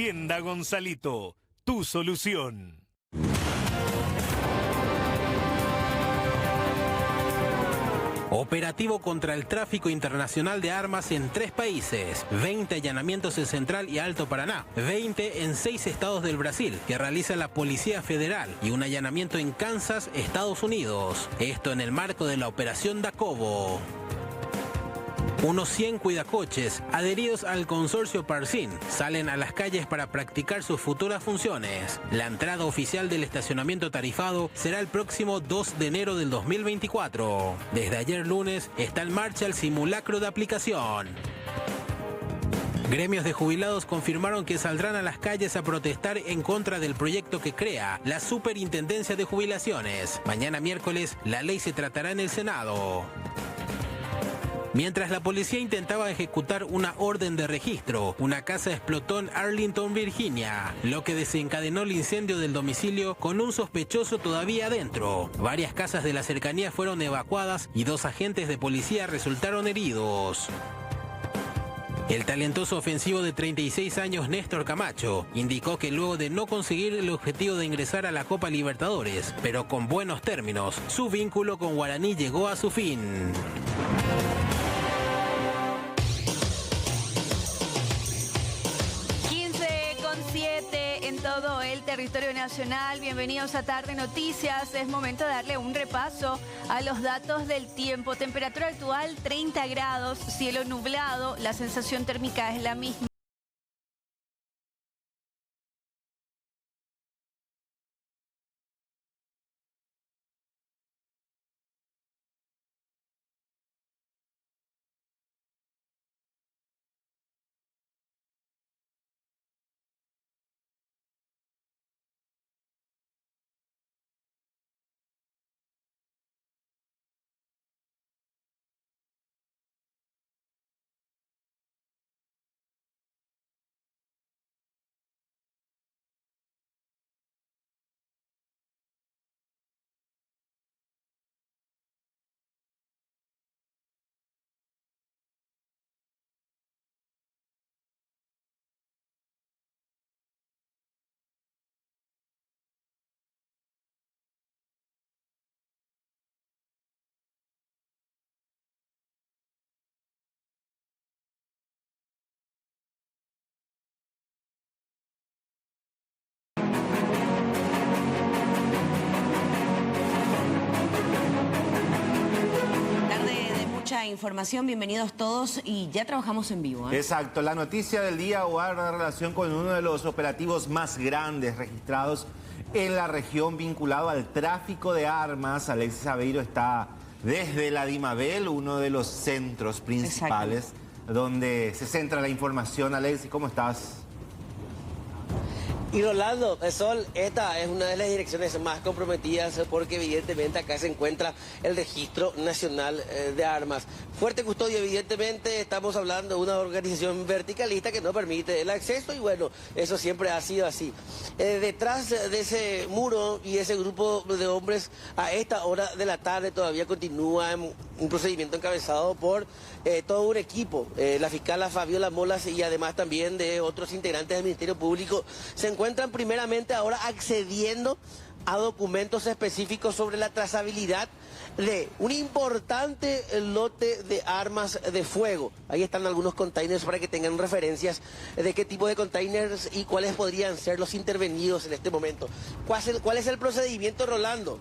Tienda Gonzalito, tu solución. Operativo contra el tráfico internacional de armas en 3 países, 20 allanamientos en Central y Alto Paraná, 20 en 6 estados del Brasil, que realiza la Policía Federal, y un allanamiento en Kansas, Estados Unidos. Esto en el marco de la Operación Dacobo. Unos 100 cuidacoches adheridos al consorcio Parsin salen a las calles para practicar sus futuras funciones. La entrada oficial del estacionamiento tarifado será el próximo 2 de enero del 2024. Desde ayer lunes está en marcha el simulacro de aplicación. Gremios de jubilados confirmaron que saldrán a las calles a protestar en contra del proyecto que crea la Superintendencia de Jubilaciones. Mañana miércoles la ley se tratará en el Senado. Mientras la policía intentaba ejecutar una orden de registro, una casa explotó en Arlington, Virginia, lo que desencadenó el incendio del domicilio con un sospechoso todavía adentro. Varias casas de la cercanía fueron evacuadas y 2 agentes de policía resultaron heridos. El talentoso ofensivo de 36 años Néstor Camacho indicó que luego de no conseguir el objetivo de ingresar a la Copa Libertadores, pero con buenos términos, su vínculo con Guaraní llegó a su fin. En todo el territorio nacional, bienvenidos a Tarde Noticias. Es momento de darle un repaso a los datos del tiempo. Temperatura actual 30 grados, cielo nublado, la sensación térmica es la misma. Mucha información, bienvenidos todos y ya trabajamos en vivo. Exacto, la noticia del día guarda relación con uno de los operativos más grandes registrados en la región vinculado al tráfico de armas. Alexis Aveiro está desde la Dimabel, uno de los centros principales donde se centra la información. Alexis, ¿cómo estás? Y Rolando, Sol, esta es una de las direcciones más comprometidas porque evidentemente acá se encuentra el Registro Nacional de Armas. Fuerte custodia, evidentemente, estamos hablando de una organización verticalista que no permite el acceso y bueno, eso siempre ha sido así. Detrás de ese muro y ese grupo de hombres a esta hora de la tarde todavía continúa un procedimiento encabezado por todo un equipo, la fiscal Fabiola Molas y además también de otros integrantes del Ministerio Público. Se encuentran primeramente ahora accediendo a documentos específicos sobre la trazabilidad de un importante lote de armas de fuego. Ahí están algunos containers para que tengan referencias de qué tipo de containers y cuáles podrían ser los intervenidos en este momento. ¿Cuál es el procedimiento, Rolando?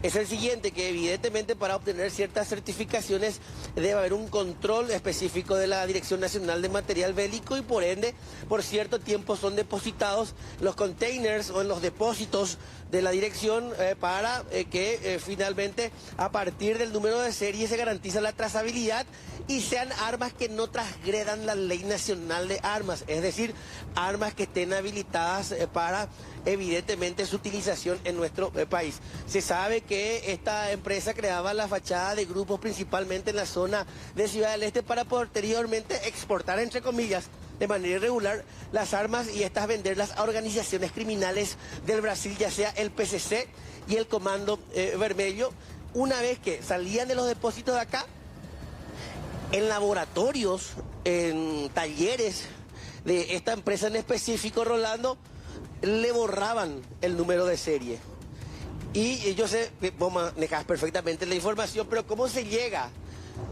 Es el siguiente, que evidentemente para obtener ciertas certificaciones debe haber un control específico de la Dirección Nacional de Material Bélico y por ende, por cierto tiempo son depositados los containers o en los depósitos de la dirección para que finalmente a partir del número de serie se garantiza la trazabilidad y sean armas que no transgredan la Ley Nacional de Armas, es decir, armas que estén habilitadas para evidentemente su utilización en nuestro país. Se sabe que esta empresa creaba la fachada de grupos principalmente en la zona de Ciudad del Este para posteriormente exportar, entre comillas, de manera irregular las armas y estas venderlas a organizaciones criminales del Brasil, ya sea el PCC y el Comando Vermelho. Una vez que salían de los depósitos de acá, en laboratorios, en talleres de esta empresa en específico, Rolando, le borraban el número de serie. Y yo sé que vos manejás perfectamente la información, pero ¿cómo se llega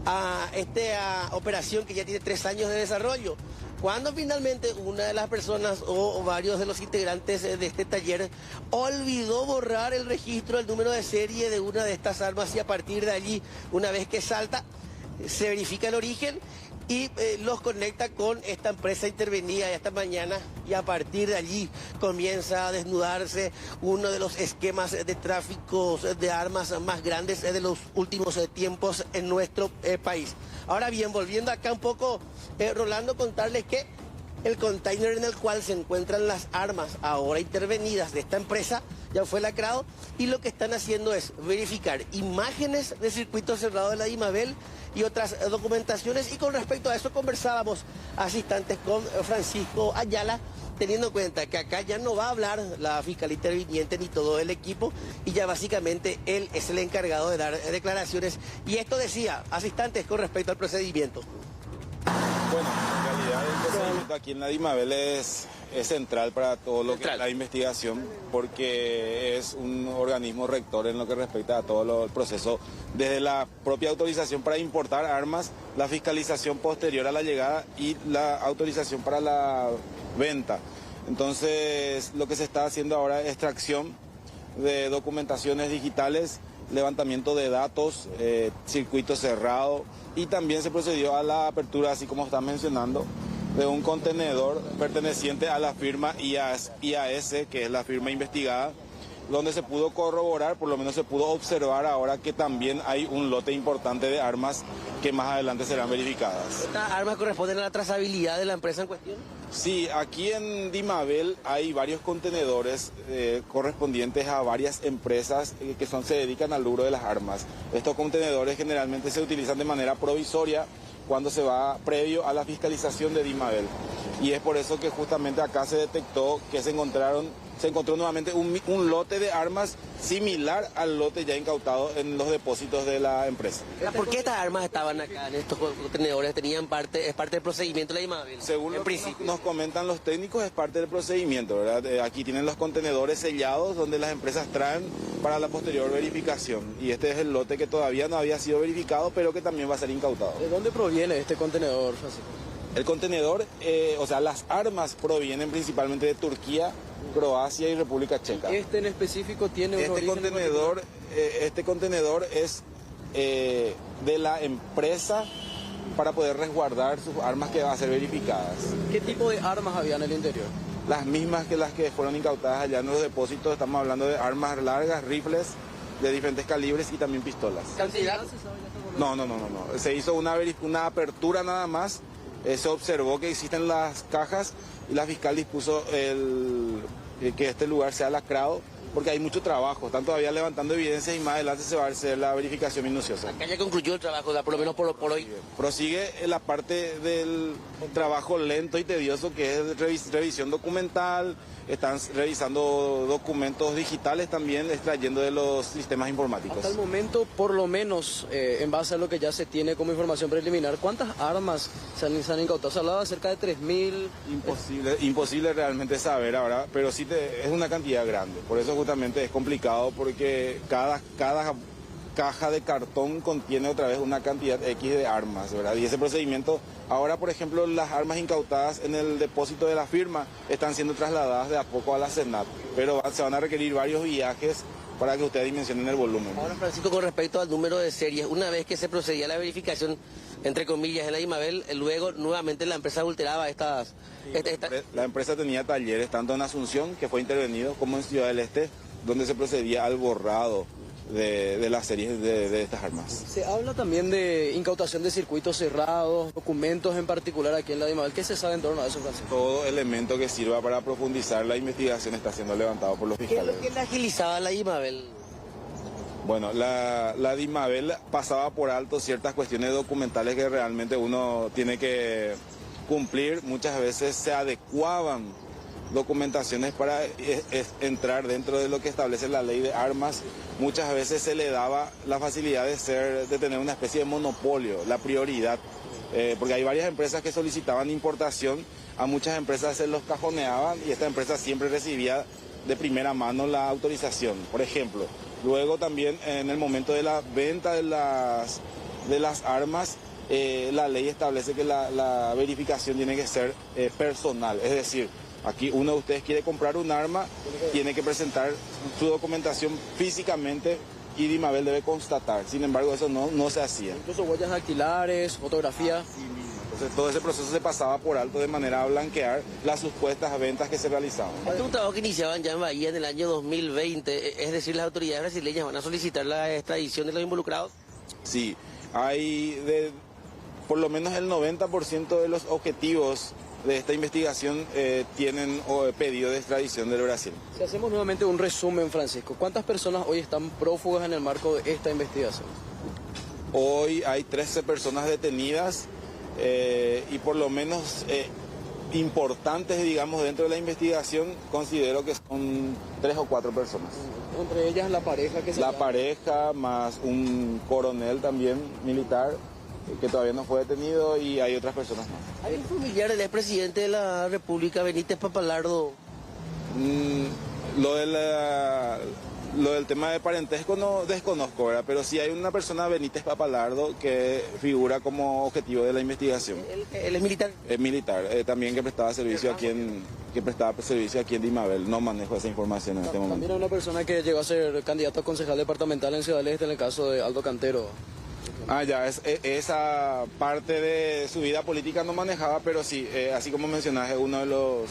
a esta operación que ya tiene 3 años de desarrollo? Cuando finalmente una de las personas o varios de los integrantes de este taller olvidó borrar el registro del número de serie de una de estas armas, y a partir de allí, una vez que salta, se verifica el origen y los conecta con esta empresa intervenida esta mañana, y a partir de allí comienza a desnudarse uno de los esquemas de tráfico de armas más grandes de los últimos tiempos en nuestro país. Ahora bien, volviendo acá un poco, Rolando, contarles que el container en el cual se encuentran las armas ahora intervenidas de esta empresa ya fue lacrado, y lo que están haciendo es verificar imágenes de circuito cerrado de la DIMABEL y otras documentaciones. Y con respecto a eso conversábamos hace instantes con Francisco Ayala, teniendo en cuenta que acá ya no va a hablar la fiscal interviniente ni todo el equipo, y ya básicamente él es el encargado de dar declaraciones. Y esto decía hace instantes con respecto al procedimiento. Bueno, en realidad el procedimiento aquí en la DIMABEL es central para todo lo que es la investigación, porque es un organismo rector en lo que respecta a todo el proceso, desde la propia autorización para importar armas, la fiscalización posterior a la llegada y la autorización para la venta. Entonces, lo que se está haciendo ahora es extracción de documentaciones digitales, levantamiento de datos, circuito cerrado, y también se procedió a la apertura, así como están mencionando, de un contenedor perteneciente a la firma IAS, que es la firma investigada, donde se pudo corroborar, por lo menos se pudo observar ahora que también hay un lote importante de armas que más adelante serán verificadas. ¿Estas armas corresponden a la trazabilidad de la empresa en cuestión? Sí, aquí en DIMABEL hay varios contenedores correspondientes a varias empresas que se dedican al rubro de las armas. Estos contenedores generalmente se utilizan de manera provisoria cuando se va previo a la fiscalización de DIMABEL. Y es por eso que justamente acá se detectó que se encontró nuevamente un lote de armas similar al lote ya incautado en los depósitos de la empresa. ¿Por qué estas armas estaban acá en estos contenedores? ¿Es parte del procedimiento de la DIMABEL? Según lo que nos comentan los técnicos, es parte del procedimiento, ¿verdad? Aquí tienen los contenedores sellados donde las empresas traen para la posterior verificación. Y este es el lote que todavía no había sido verificado, pero que también va a ser incautado. ¿De dónde proviene este contenedor, Francisco? El contenedor, o sea, las armas provienen principalmente de Turquía, Croacia y República Checa. ¿Este en específico tiene un origen contenedor, este contenedor es de la empresa para poder resguardar sus armas que van a ser verificadas. ¿Qué tipo de armas había en el interior? Las mismas que las que fueron incautadas allá en los depósitos. Estamos hablando de armas largas, rifles de diferentes calibres y también pistolas. ¿Cantidad? No. Se hizo una apertura nada más. Se observó que existen las cajas y la fiscal dispuso que este lugar sea lacrado, porque hay mucho trabajo, están todavía levantando evidencias y más adelante se va a hacer la verificación minuciosa. Acá ya concluyó el trabajo, por lo menos por hoy. Prosigue la parte del trabajo lento y tedioso, que es revisión documental. Están revisando documentos digitales también, extrayendo de los sistemas informáticos. Hasta el momento, por lo menos, en base a lo que ya se tiene como información preliminar, ¿cuántas armas se han incautado? Se hablaba de cerca de 3.000. Imposible realmente saber ahora, pero sí es una cantidad grande. Por eso justamente es complicado, porque cada caja de cartón contiene otra vez una cantidad X de armas, ¿verdad? Y ese procedimiento, ahora por ejemplo, las armas incautadas en el depósito de la firma están siendo trasladadas de a poco a la SENAT, pero se van a requerir varios viajes para que ustedes dimensionen el volumen. Ahora, Francisco, con respecto al número de series, una vez que se procedía a la verificación, entre comillas, en la DIMABEL, luego nuevamente la empresa adulteraba estas... La empresa tenía talleres tanto en Asunción, que fue intervenido, como en Ciudad del Este, donde se procedía al borrado de las series de estas armas. Se habla también de incautación de circuitos cerrados, documentos en particular aquí en la DIMABEL. ¿Qué se sabe en torno a eso, Francisco? Todo elemento que sirva para profundizar la investigación está siendo levantado por los fiscales. ¿Qué es lo que le agilizaba la DIMABEL? Bueno, la DIMABEL pasaba por alto ciertas cuestiones documentales que realmente uno tiene que cumplir. Muchas veces se adecuaban documentaciones para entrar dentro de lo que establece la ley de armas. Muchas veces se le daba la facilidad de tener una especie de monopolio, la prioridad, porque hay varias empresas que solicitaban importación a muchas empresas se los cajoneaban y esta empresa siempre recibía de primera mano la autorización. Por ejemplo, luego también en el momento de la venta de las armas, la ley establece que la verificación tiene que ser personal, es decir, aquí uno de ustedes quiere comprar un arma, tiene que presentar su documentación físicamente y Dimabel debe constatar. Sin embargo, eso no se hacía. Incluso huellas dactilares, fotografía. Entonces, todo ese proceso se pasaba por alto de manera a blanquear las supuestas ventas que se realizaban. Este es un trabajo que iniciaban ya en Bahía en el año 2020, es decir, las autoridades brasileñas van a solicitar la extradición de los involucrados. Sí, hay por lo menos el 90% de los objetivos de esta investigación tienen pedido de extradición del Brasil. Si hacemos nuevamente un resumen, Francisco, ¿cuántas personas hoy están prófugas en el marco de esta investigación? Hoy hay 13 personas detenidas y por lo menos importantes, digamos, dentro de la investigación, considero que son 3 o 4 personas. Entre ellas la pareja que se... La pareja más un coronel también militar que todavía no fue detenido y hay otras personas más. ¿Hay un familiar del expresidente de la República, Benítez Papalardo? Lo del tema de parentesco no desconozco, ¿verdad? Pero sí hay una persona, Benítez Papalardo, que figura como objetivo de la investigación. ¿Él es militar? Es militar, también que prestaba servicio aquí en Dimabel. No manejo esa información en este momento. También hay una persona que llegó a ser candidato a concejal departamental en Ciudad del Este en el caso de Aldo Cantero. Ya, esa parte de su vida política no manejaba, pero sí, así como mencionaste, es uno de los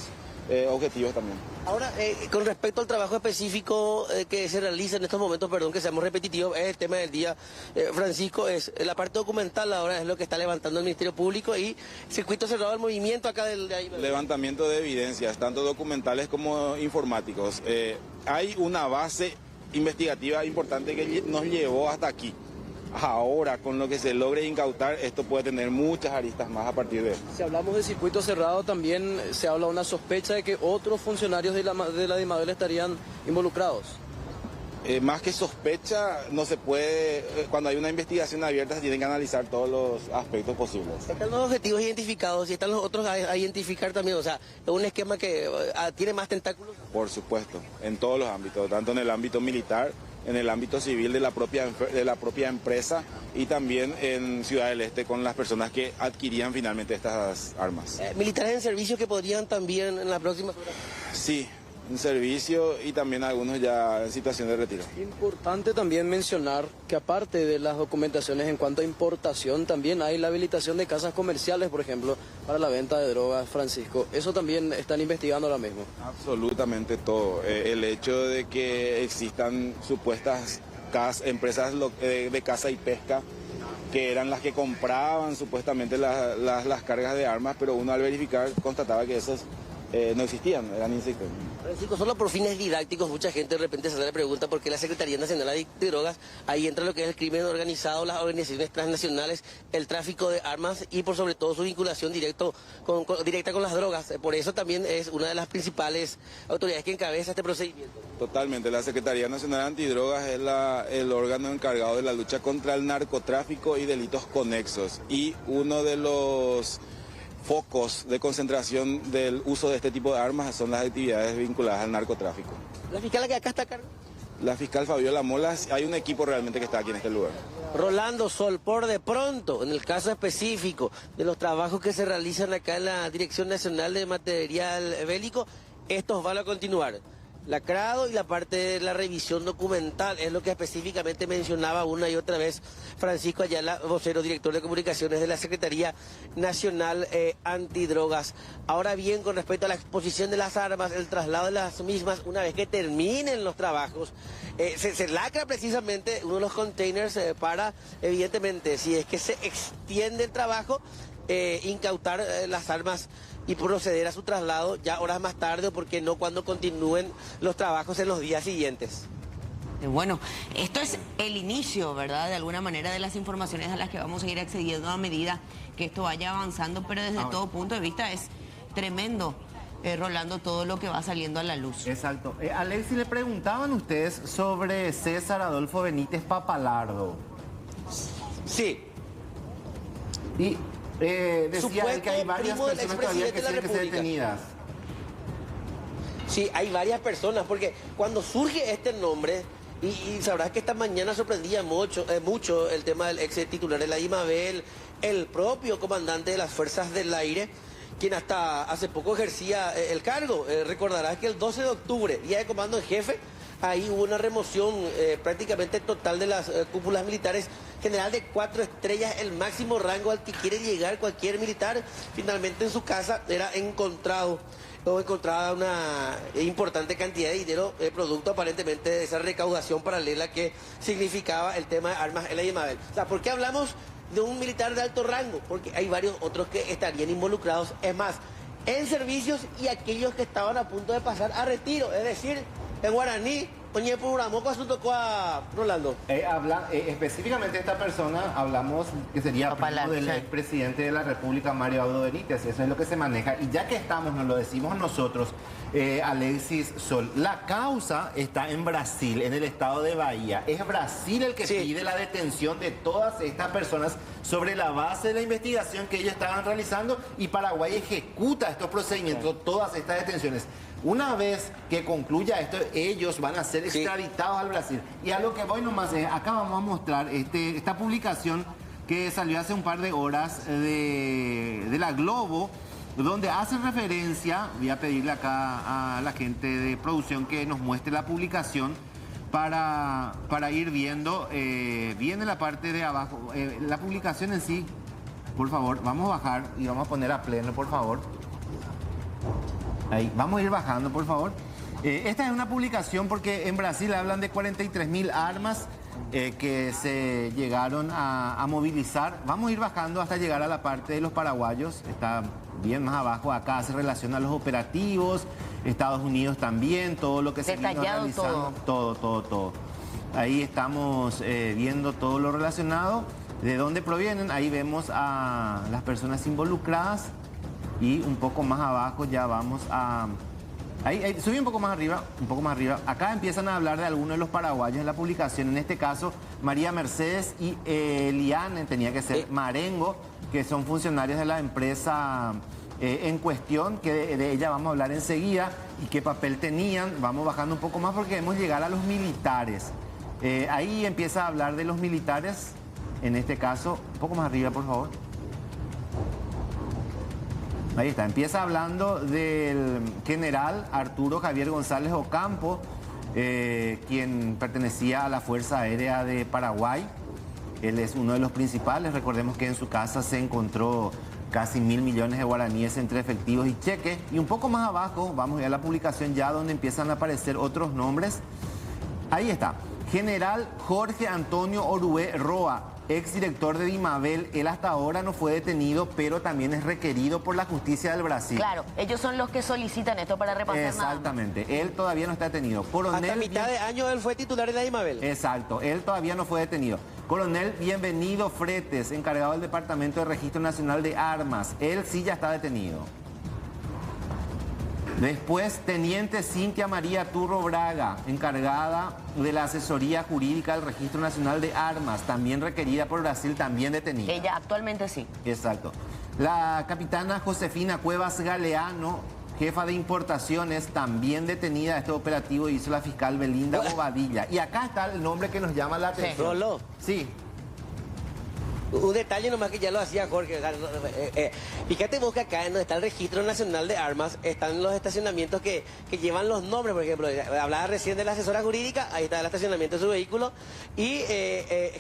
objetivos también. Ahora, con respecto al trabajo específico que se realiza en estos momentos, perdón que seamos repetitivos, es el tema del día, Francisco, es la parte documental ahora es lo que está levantando el Ministerio Público y circuito cerrado del movimiento acá de ahí. Levantamiento de evidencias, tanto documentales como informáticos. Hay una base investigativa importante que nos llevó hasta aquí. Ahora, con lo que se logre incautar, esto puede tener muchas aristas más a partir de eso. Si hablamos de circuito cerrado, también se habla de una sospecha de que otros funcionarios de la Dimabel estarían involucrados. Más que sospecha, no se puede, cuando hay una investigación abierta se tienen que analizar todos los aspectos posibles. Están los objetivos identificados y están los otros a identificar también, o sea, es un esquema que tiene más tentáculos. Por supuesto, en todos los ámbitos, tanto en el ámbito militar, en el ámbito civil de la propia empresa y también en Ciudad del Este con las personas que adquirían finalmente estas armas. ¿Militares en servicio que podrían también en las próximas horas? Sí, en servicio y también algunos ya en situación de retiro. Importante también mencionar que aparte de las documentaciones en cuanto a importación, también hay la habilitación de casas comerciales, por ejemplo, para la venta de drogas, Francisco. ¿Eso también están investigando ahora mismo? Absolutamente todo. El hecho de que existan supuestas empresas de caza y pesca que eran las que compraban supuestamente las cargas de armas, pero uno al verificar constataba que esos no existían, eran insectos. Francisco, solo por fines didácticos, mucha gente de repente se hace la pregunta por qué la Secretaría Nacional de Drogas, ahí entra lo que es el crimen organizado, las organizaciones transnacionales, el tráfico de armas y por sobre todo su vinculación directa con las drogas. Por eso también es una de las principales autoridades que encabeza este procedimiento. Totalmente, la Secretaría Nacional de Antidrogas es el órgano encargado de la lucha contra el narcotráfico y delitos conexos y uno de los focos de concentración del uso de este tipo de armas son las actividades vinculadas al narcotráfico. ¿La fiscal que acá está a cargo? La fiscal Fabiola Molas, hay un equipo realmente que está aquí en este lugar. Rolando Sol, por de pronto, en el caso específico de los trabajos que se realizan acá en la Dirección Nacional de Material Bélico, estos van a continuar. Lacrado y la parte de la revisión documental es lo que específicamente mencionaba una y otra vez Francisco Ayala, vocero director de comunicaciones de la Secretaría Nacional Antidrogas. Ahora bien, con respecto a la exposición de las armas, el traslado de las mismas, una vez que terminen los trabajos, se lacra precisamente uno de los containers para, evidentemente, si es que se extiende el trabajo, incautar las armas y proceder a su traslado ya horas más tarde o por qué no cuando continúen los trabajos en los días siguientes. Bueno, esto es el inicio, ¿verdad? De alguna manera de las informaciones a las que vamos a ir accediendo a medida que esto vaya avanzando, pero desde todo punto de vista es tremendo, Rolando, todo lo que va saliendo a la luz. Exacto. Alexis, le preguntaban ustedes sobre César Adolfo Benítez Papalardo. Sí. Y Decía él que hay varias primo del personas todavía que expresidente de la tienen que ser República. detenidas. Sí, hay varias personas, porque cuando surge este nombre, y sabrás que esta mañana sorprendía mucho el tema del ex titular de la IMABEL, el propio comandante de las Fuerzas del Aire, quien hasta hace poco ejercía el cargo. Recordarás que el 12 de octubre, día de comando en jefe, ahí hubo una remoción prácticamente total de las cúpulas militares, general de 4 estrellas, el máximo rango al que quiere llegar cualquier militar. Finalmente en su casa era encontrada una importante cantidad de dinero, producto aparentemente de esa recaudación paralela que significaba el tema de armas en la IMABEL. O sea, ¿por qué hablamos de un militar de alto rango? Porque hay varios otros que estarían involucrados, es más, en servicios y aquellos que estaban a punto de pasar a retiro, es decir, en guaraní, oye, Puramoco asunto a Rolando. Específicamente esta persona, hablamos que sería primo del expresidente de la República, Mario Abdo Benítez. Eso es lo que se maneja. Y ya que estamos, nos lo decimos nosotros, Alexis Sol, la causa está en Brasil, en el estado de Bahía. Es Brasil el que pide la detención de todas estas personas sobre la base de la investigación que ellos estaban realizando, y Paraguay ejecuta estos procedimientos, todas estas detenciones. Una vez que concluya esto, ellos van a ser extraditados al Brasil. Y a lo que voy nomás es, acá vamos a mostrar esta publicación que salió hace un par de horas de la Globo, donde hace referencia, voy a pedirle acá a la gente de producción que nos muestre la publicación para ir viendo, viene la parte de abajo, la publicación en sí, por favor, vamos a bajar y vamos a poner a pleno, por favor. Ahí, vamos a ir bajando, por favor. Esta es una publicación porque en Brasil hablan de 43.000 armas que se llegaron a movilizar. Vamos a ir bajando hasta llegar a la parte de los paraguayos. Está bien más abajo. Acá se relaciona a los operativos, Estados Unidos también, todo lo que se vino realizando. Todo. Ahí estamos viendo todo lo relacionado. ¿De dónde provienen? Ahí vemos a las personas involucradas. Y un poco más abajo ya vamos a... Ahí, subí un poco más arriba. Acá empiezan a hablar de algunos de los paraguayos en la publicación. En este caso, María Mercedes y Eliane, tenía que ser Marengo, que son funcionarios de la empresa en cuestión, que de ella vamos a hablar enseguida, y qué papel tenían. Vamos bajando un poco más porque queremos llegar a los militares. Ahí empieza a hablar de los militares, en este caso, un poco más arriba, por favor. Ahí está, empieza hablando del general Arturo Javier González Ocampo, quien pertenecía a la Fuerza Aérea de Paraguay. Él es uno de los principales. Recordemos que en su casa se encontró casi 1.000 millones de guaraníes entre efectivos y cheques. Y un poco más abajo, vamos a ir a la publicación ya donde empiezan a aparecer otros nombres. Ahí está, general Jorge Antonio Orué Roa, exdirector de IMABEL. Él hasta ahora no fue detenido, pero también es requerido por la justicia del Brasil. Claro, ellos son los que solicitan esto para repasar. Exactamente, él todavía no está detenido. Coronel, hasta mitad de año él fue titular de la IMABEL. Exacto, él todavía no fue detenido. Coronel Bienvenido Fretes, encargado del Departamento de Registro Nacional de Armas. Él sí ya está detenido. Después, Teniente Cintia María Turro Braga, encargada de la asesoría jurídica del Registro Nacional de Armas, también requerida por Brasil, también detenida. Ella actualmente sí. Exacto. La capitana Josefina Cuevas Galeano, jefa de importaciones, también detenida. Este operativo hizo la fiscal Belinda Bobadilla. Y acá está el nombre que nos llama la atención. Rolo. Sí. Un detalle nomás que ya lo hacía Jorge. Fíjate vos que acá donde está el Registro Nacional de Armas están los estacionamientos que llevan los nombres. Por ejemplo, hablaba recién de la asesora jurídica, ahí está el estacionamiento de su vehículo. Y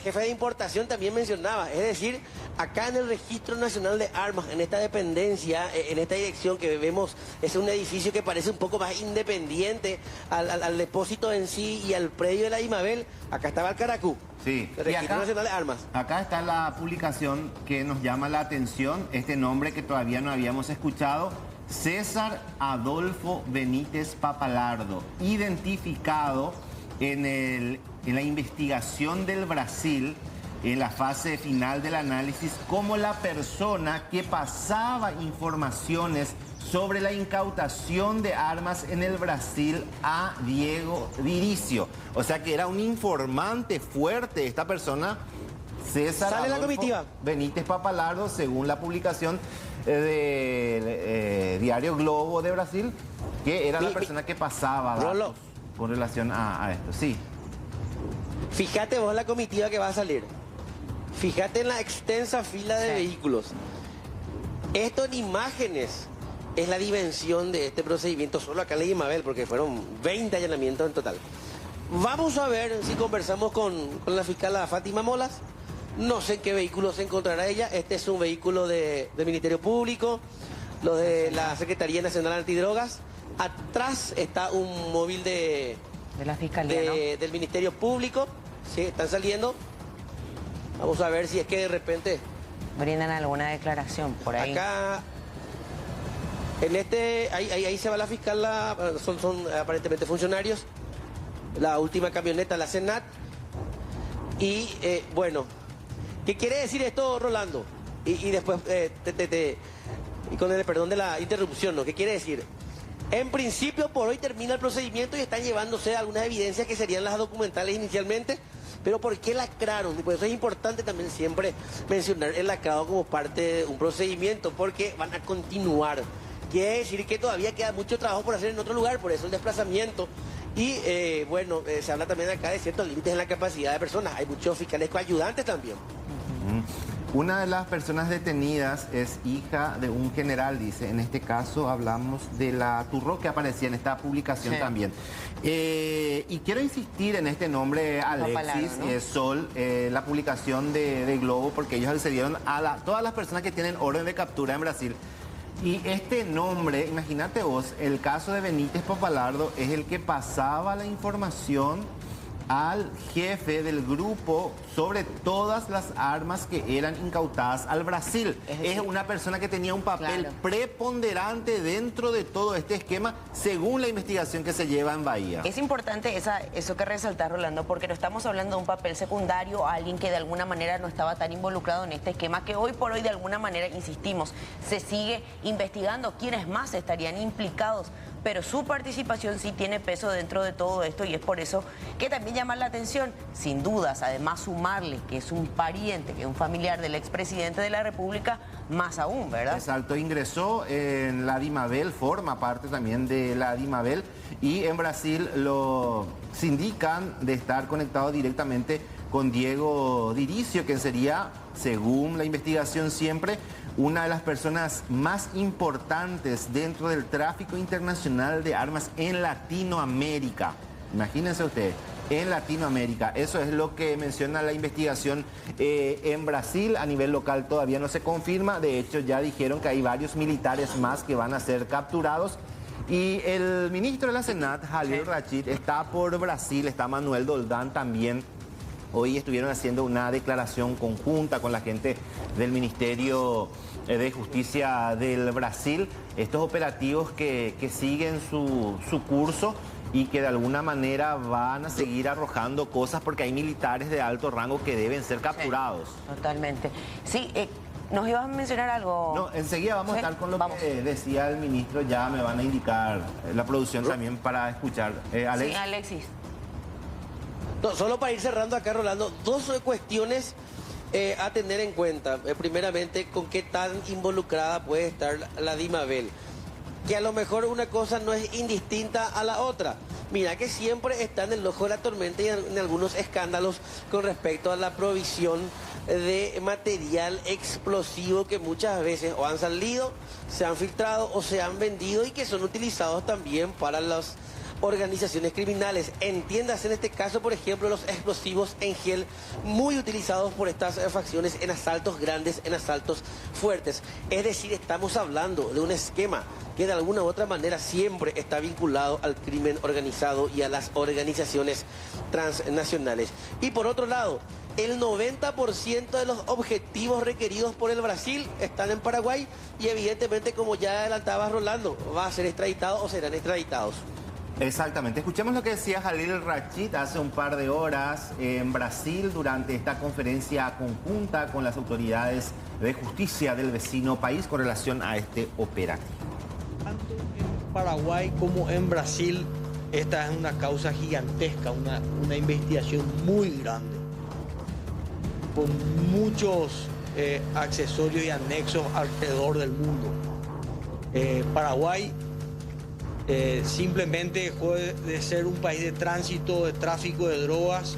jefe de importación también mencionaba. Es decir, acá en el Registro Nacional de Armas, en esta dependencia, en esta dirección que vemos, es un edificio que parece un poco más independiente al depósito en sí y al predio de la IMABEL. Acá estaba el Caracú. Sí, el Registro Nacional de Armas. Acá está la publicación que nos llama la atención, este nombre que todavía no habíamos escuchado, César Adolfo Benítez Papalardo, identificado en la investigación del Brasil, en la fase final del análisis, como la persona que pasaba informaciones sobre la incautación de armas en el Brasil a Diego Viricio. O sea que era un informante fuerte. Esta persona César Sale la Adolfo comitiva. Benítez Papalardo, según la publicación del diario Globo de Brasil, que era la persona que pasaba datos con relación a esto. Sí. Fíjate vos la comitiva que va a salir. Fíjate en la extensa fila de vehículos. Esto en imágenes es la dimensión de este procedimiento solo acá en la Guimabel, porque fueron 20 allanamientos en total. Vamos a ver si conversamos con la fiscal Fátima Molas. No sé en qué vehículo se encontrará ella. Este es un vehículo del Ministerio Público, lo de la Secretaría Nacional Antidrogas. Atrás está un móvil de la Fiscalía, ¿no? del Ministerio Público. Sí, están saliendo. Vamos a ver si es que de repente brindan alguna declaración por ahí. Acá, en ahí se va la fiscal, son aparentemente funcionarios. La última camioneta, la Senat. Y bueno, ¿qué quiere decir esto, Rolando? Y después, y con el perdón de la interrupción, ¿no? ¿Qué quiere decir? En principio, por hoy termina el procedimiento y están llevándose algunas evidencias que serían las documentales inicialmente. Pero ¿por qué lacraron? Y por eso es importante también siempre mencionar el lacrado como parte de un procedimiento, porque van a continuar. Quiere decir que todavía queda mucho trabajo por hacer en otro lugar, por eso el desplazamiento. Y bueno, se habla también acá de ciertos límites en la capacidad de personas. Hay muchos fiscales coayudantes también. Una de las personas detenidas es hija de un general, dice. En este caso hablamos de la Turro, que aparecía en esta publicación también. Y quiero insistir en este nombre, Alexis, ¿no? Sol, la publicación de Globo, porque ellos accedieron a todas las personas que tienen orden de captura en Brasil. Y este nombre, imagínate vos, el caso de Benítez Papalardo es el que pasaba la información al jefe del grupo sobre todas las armas que eran incautadas al Brasil. Es una persona que tenía un papel preponderante dentro de todo este esquema, según la investigación que se lleva en Bahía. Es importante eso que resaltar, Rolando, porque no estamos hablando de un papel secundario, alguien que de alguna manera no estaba tan involucrado en este esquema, que hoy por hoy de alguna manera, insistimos, se sigue investigando quiénes más estarían implicados, pero su participación sí tiene peso dentro de todo esto y es por eso que también llama la atención, sin dudas, además sumarle que es un pariente, que es un familiar del expresidente de la República, más aún, ¿verdad? Exacto, ingresó en la DIMABEL, forma parte también de la DIMABEL y en Brasil lo sindican de estar conectado directamente con Diego Diricio, que sería, según la investigación siempre, una de las personas más importantes dentro del tráfico internacional de armas en Latinoamérica. Imagínense ustedes, en Latinoamérica. Eso es lo que menciona la investigación en Brasil. A nivel local todavía no se confirma. De hecho, ya dijeron que hay varios militares más que van a ser capturados. Y el ministro de la Senat, Jalil Rachid, está por Brasil, está Manuel Doldán también. Hoy estuvieron haciendo una declaración conjunta con la gente del Ministerio de Justicia del Brasil. Estos operativos que siguen su curso y que de alguna manera van a seguir arrojando cosas porque hay militares de alto rango que deben ser capturados. Totalmente. Sí, ¿nos ibas a mencionar algo? No, enseguida vamos a estar con lo que decía el ministro. Ya me van a indicar la producción también para escuchar. Alex. Sí, Alexis. No, solo para ir cerrando acá, Rolando, dos cuestiones a tener en cuenta. Primeramente, con qué tan involucrada puede estar la DIMABEL. Que a lo mejor una cosa no es indistinta a la otra. Mira que siempre está en el ojo de la tormenta y en algunos escándalos con respecto a la provisión de material explosivo que muchas veces o han salido, se han filtrado o se han vendido y que son utilizados también para las organizaciones criminales. Entiéndase en este caso, por ejemplo, los explosivos en gel, muy utilizados por estas facciones en asaltos grandes, en asaltos fuertes. Es decir, estamos hablando de un esquema que de alguna u otra manera siempre está vinculado al crimen organizado y a las organizaciones transnacionales. Y por otro lado, el 90% de los objetivos requeridos por el Brasil están en Paraguay y evidentemente, como ya adelantaba Rolando, va a ser extraditado o serán extraditados. Exactamente. Escuchemos lo que decía Jalil Rachid hace un par de horas en Brasil durante esta conferencia conjunta con las autoridades de justicia del vecino país con relación a este operativo. Tanto en Paraguay como en Brasil, esta es una causa gigantesca, una investigación muy grande. con muchos accesorios y anexos alrededor del mundo. Paraguay simplemente dejó de ser un país de tránsito, de tráfico de drogas,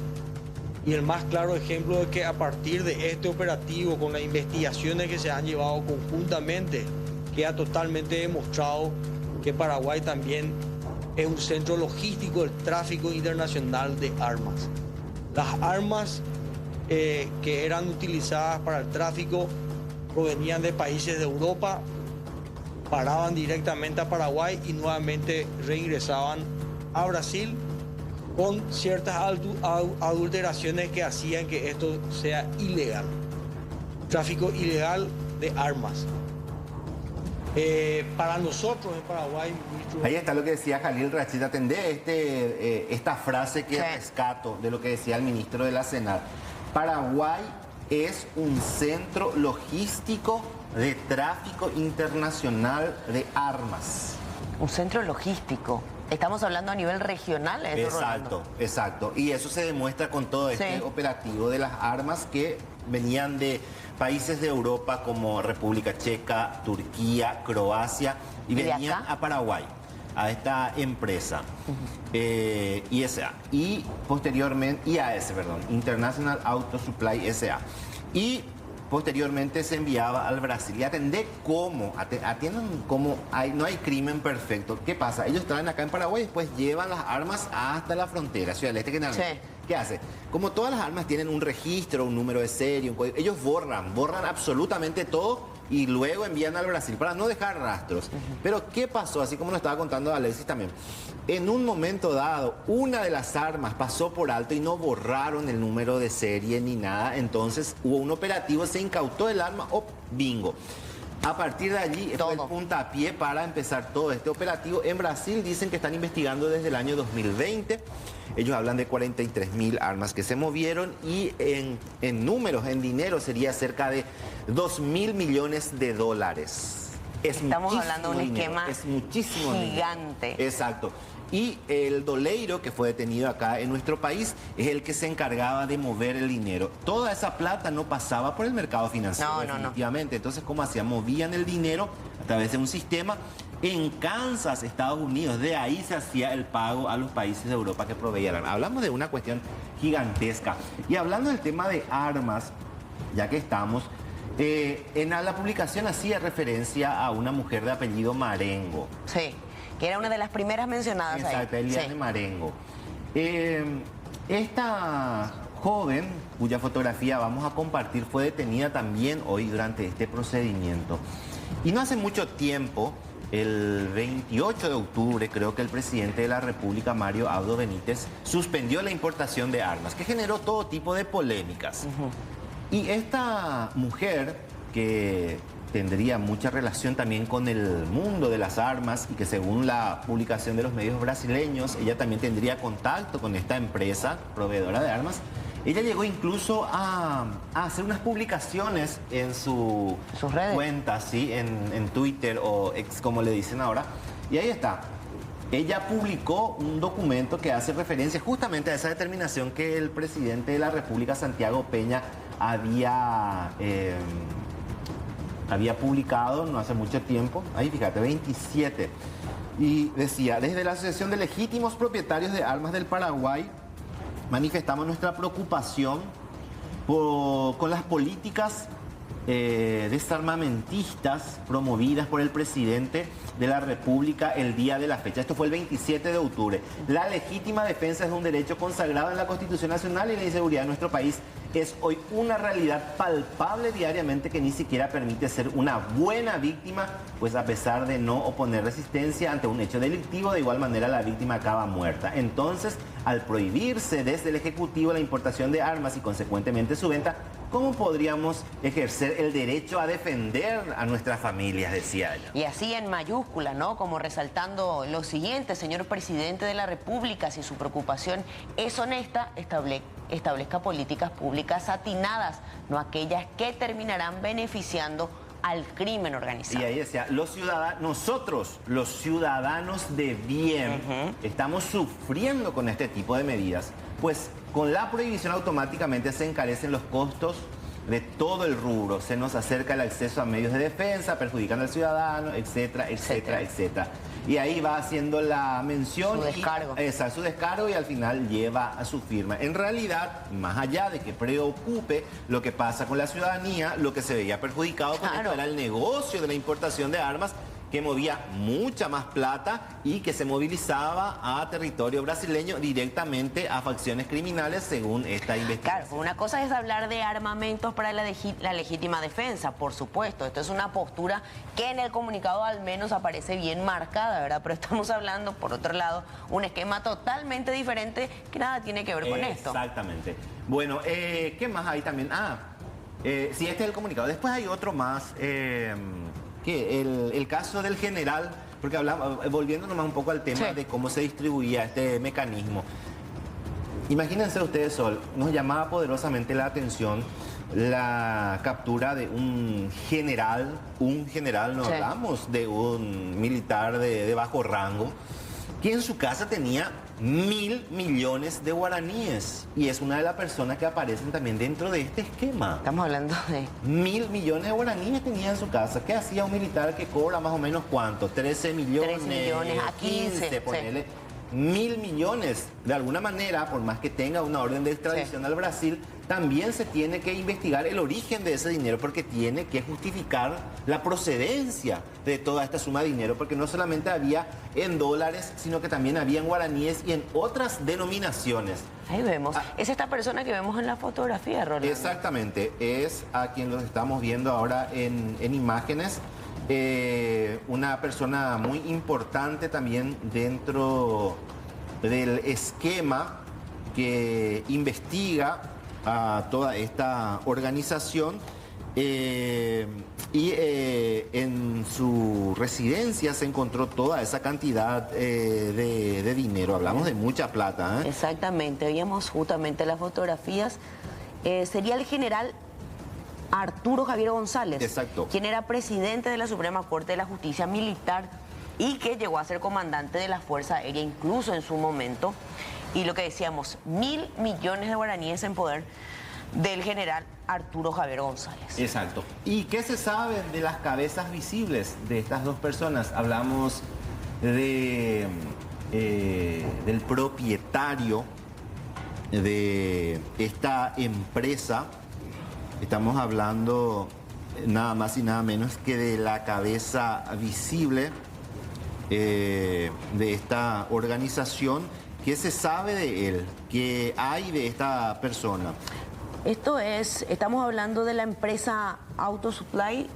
y el más claro ejemplo es que a partir de este operativo, con las investigaciones que se han llevado conjuntamente, queda totalmente demostrado que Paraguay también es un centro logístico del tráfico internacional de armas. Las armas que eran utilizadas para el tráfico provenían de países de Europa, paraban directamente a Paraguay y nuevamente reingresaban a Brasil con ciertas adulteraciones que hacían que esto sea ilegal. Tráfico ilegal de armas. Para nosotros en Paraguay, ministro... Ahí está lo que decía Jalil Rachid. Atendé esta frase que rescato de lo que decía el ministro de la Senat. Paraguay es un centro logístico de tráfico internacional de armas. Un centro logístico. Estamos hablando a nivel regional, ¿eso, exacto, Rolando? Exacto. Y eso se demuestra con todo este operativo de las armas que venían de países de Europa como República Checa, Turquía, Croacia, y venían a Paraguay, a esta empresa, ISA, y posteriormente, IAS, perdón, International Auto Supply S.A. Y posteriormente se enviaba al Brasil. Y atiendan cómo no hay crimen perfecto. ¿Qué pasa? Ellos traen acá en Paraguay y después llevan las armas hasta la frontera, Ciudad del Este, generalmente. ¿Qué hace? Como todas las armas tienen un registro, un número de serie, un código, ellos borran absolutamente todo y luego envían al Brasil para no dejar rastros. Pero ¿qué pasó? Así como nos estaba contando Alexis también. En un momento dado, una de las armas pasó por alto y no borraron el número de serie ni nada. Entonces hubo un operativo, se incautó el arma, bingo. A partir de allí fue el puntapié para empezar todo este operativo. En Brasil dicen que están investigando desde el año 2020. Ellos hablan de 43.000 armas que se movieron y en números, en dinero, sería cerca de 2.000 millones de dólares. Estamos hablando de un dinero, esquema es muchísimo gigante. Dinero. Exacto. Y el doleiro que fue detenido acá en nuestro país es el que se encargaba de mover el dinero. Toda esa plata no pasaba por el mercado financiero, definitivamente. Entonces, ¿cómo hacían? Movían el dinero a través de un sistema en Kansas, Estados Unidos. De ahí se hacía el pago a los países de Europa que proveían. Hablamos de una cuestión gigantesca. Y hablando del tema de armas, ya que estamos, en la publicación hacía referencia a una mujer de apellido Marengo. Sí, que era una de las primeras mencionadas. Exacto, Eliane Marengo. Esta joven, cuya fotografía vamos a compartir, fue detenida también hoy durante este procedimiento. Y no hace mucho tiempo, el 28 de octubre, creo que el presidente de la República, Mario Abdo Benítez, suspendió la importación de armas, que generó todo tipo de polémicas. Y esta mujer, que tendría mucha relación también con el mundo de las armas y que según la publicación de los medios brasileños, ella también tendría contacto con esta empresa proveedora de armas. Ella llegó incluso a hacer unas publicaciones en sus cuenta, ¿sí? En Twitter o X, como le dicen ahora. Y ahí está. Ella publicó un documento que hace referencia justamente a esa determinación que el presidente de la República, Santiago Peña, había publicado no hace mucho tiempo. Ahí fíjate, 27. Y decía: desde la Asociación de Legítimos Propietarios de Armas del Paraguay manifestamos nuestra preocupación con las políticas desarmamentistas promovidas por el presidente de la República el día de la fecha. Esto fue el 27 de octubre. La legítima defensa es un derecho consagrado en la Constitución Nacional y la inseguridad de nuestro país es hoy una realidad palpable diariamente que ni siquiera permite ser una buena víctima, pues a pesar de no oponer resistencia ante un hecho delictivo, de igual manera la víctima acaba muerta. Entonces, al prohibirse desde el Ejecutivo la importación de armas y consecuentemente su venta, ¿cómo podríamos ejercer el derecho a defender a nuestras familias?, decía ella. Y así en mayúscula, ¿no? Como resaltando lo siguiente: señor presidente de la República, si su preocupación es honesta, establezca políticas públicas atinadas, no aquellas que terminarán beneficiando al crimen organizado. Y ahí decía, nosotros, los ciudadanos de bien, estamos sufriendo con este tipo de medidas, pues con la prohibición automáticamente se encarecen los costos de todo el rubro, se nos acerca el acceso a medios de defensa, perjudican al ciudadano, etcétera, etcétera, etcétera. Y ahí va haciendo la mención. Su descargo. Su descargo y al final lleva a su firma. En realidad, más allá de que preocupe lo que pasa con la ciudadanía, lo que se veía perjudicado con esto era el negocio de la importación de armas, que movía mucha más plata y que se movilizaba a territorio brasileño directamente a facciones criminales, según esta investigación. Claro, una cosa es hablar de armamentos para la legítima defensa, por supuesto. Esto es una postura que en el comunicado al menos aparece bien marcada, ¿verdad? Pero estamos hablando, por otro lado, un esquema totalmente diferente que nada tiene que ver con esto. Exactamente. Bueno, ¿qué más hay también? Sí, este es el comunicado. Después hay otro más... el caso del general, porque volviendo nomás un poco al tema de cómo se distribuía este mecanismo. Imagínense ustedes, Sol, nos llamaba poderosamente la atención la captura de un general, no hablamos de un militar de bajo rango, que en su casa tenía 1.000 millones de guaraníes y es una de las personas que aparecen también dentro de este esquema. Estamos hablando de 1.000 millones de guaraníes tenía en su casa. ¿Qué hacía un militar que cobra más o menos cuánto? 13 millones, 13 millones a 15, ponele. 1.000 millones, de alguna manera, por más que tenga una orden de extradición al Brasil, también se tiene que investigar el origen de ese dinero, porque tiene que justificar la procedencia de toda esta suma de dinero, porque no solamente había en dólares, sino que también había en guaraníes y en otras denominaciones. Ahí vemos. Es esta persona que vemos en la fotografía, Rolando. Exactamente, es a quien los estamos viendo ahora en imágenes. Una persona muy importante también dentro del esquema que investiga a toda esta organización en su residencia se encontró toda esa cantidad de dinero. Hablamos de mucha plata. Exactamente, veíamos justamente las fotografías. Sería el general Arturo Javier González, quien era presidente de la Suprema Corte de la Justicia Militar y que llegó a ser comandante de la Fuerza Aérea incluso en su momento. Y lo que decíamos, 1.000 millones de guaraníes en poder del general Arturo Javier González. Exacto. ¿Y qué se sabe de las cabezas visibles de estas dos personas? Hablamos del propietario de esta empresa. Estamos hablando nada más y nada menos que de la cabeza visible de esta organización. ¿Qué se sabe de él? ¿Qué hay de esta persona? Estamos hablando de la empresa Autosupply,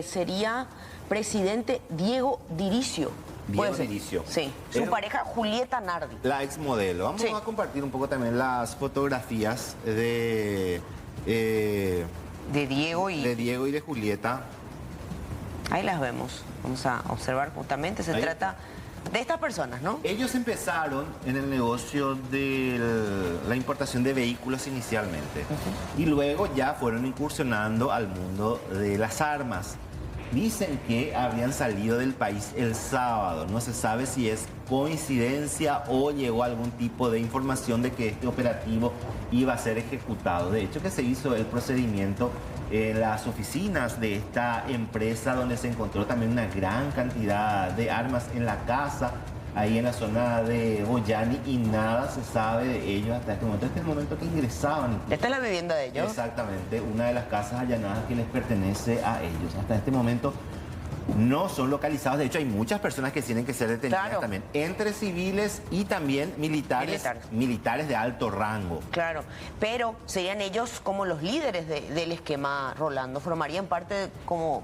sería presidente Diego Diricio. Diego Diricio. Sí, su pareja Julieta Nardi. La exmodelo. Vamos a compartir un poco también las fotografías de Diego y de Julieta. Ahí las vemos. Vamos a observar justamente. Se trata de estas personas, ¿no? Ellos empezaron en el negocio de la importación de vehículos inicialmente y luego ya fueron incursionando al mundo de las armas. Dicen que habrían salido del país el sábado. No se sabe si es coincidencia o llegó algún tipo de información de que este operativo iba a ser ejecutado. De hecho, que se hizo el procedimiento en las oficinas de esta empresa, donde se encontró también una gran cantidad de armas en la casa, ahí en la zona de Boyani, y nada se sabe de ellos hasta este momento. Este es el momento que ingresaban. ¿Esta es la vivienda de ellos? Exactamente, una de las casas allanadas que les pertenece a ellos. Hasta este momento no son localizados. De hecho, hay muchas personas que tienen que ser detenidas también, entre civiles y también militares de alto rango. Claro, pero serían ellos como los líderes del esquema, Rolando. Formarían parte como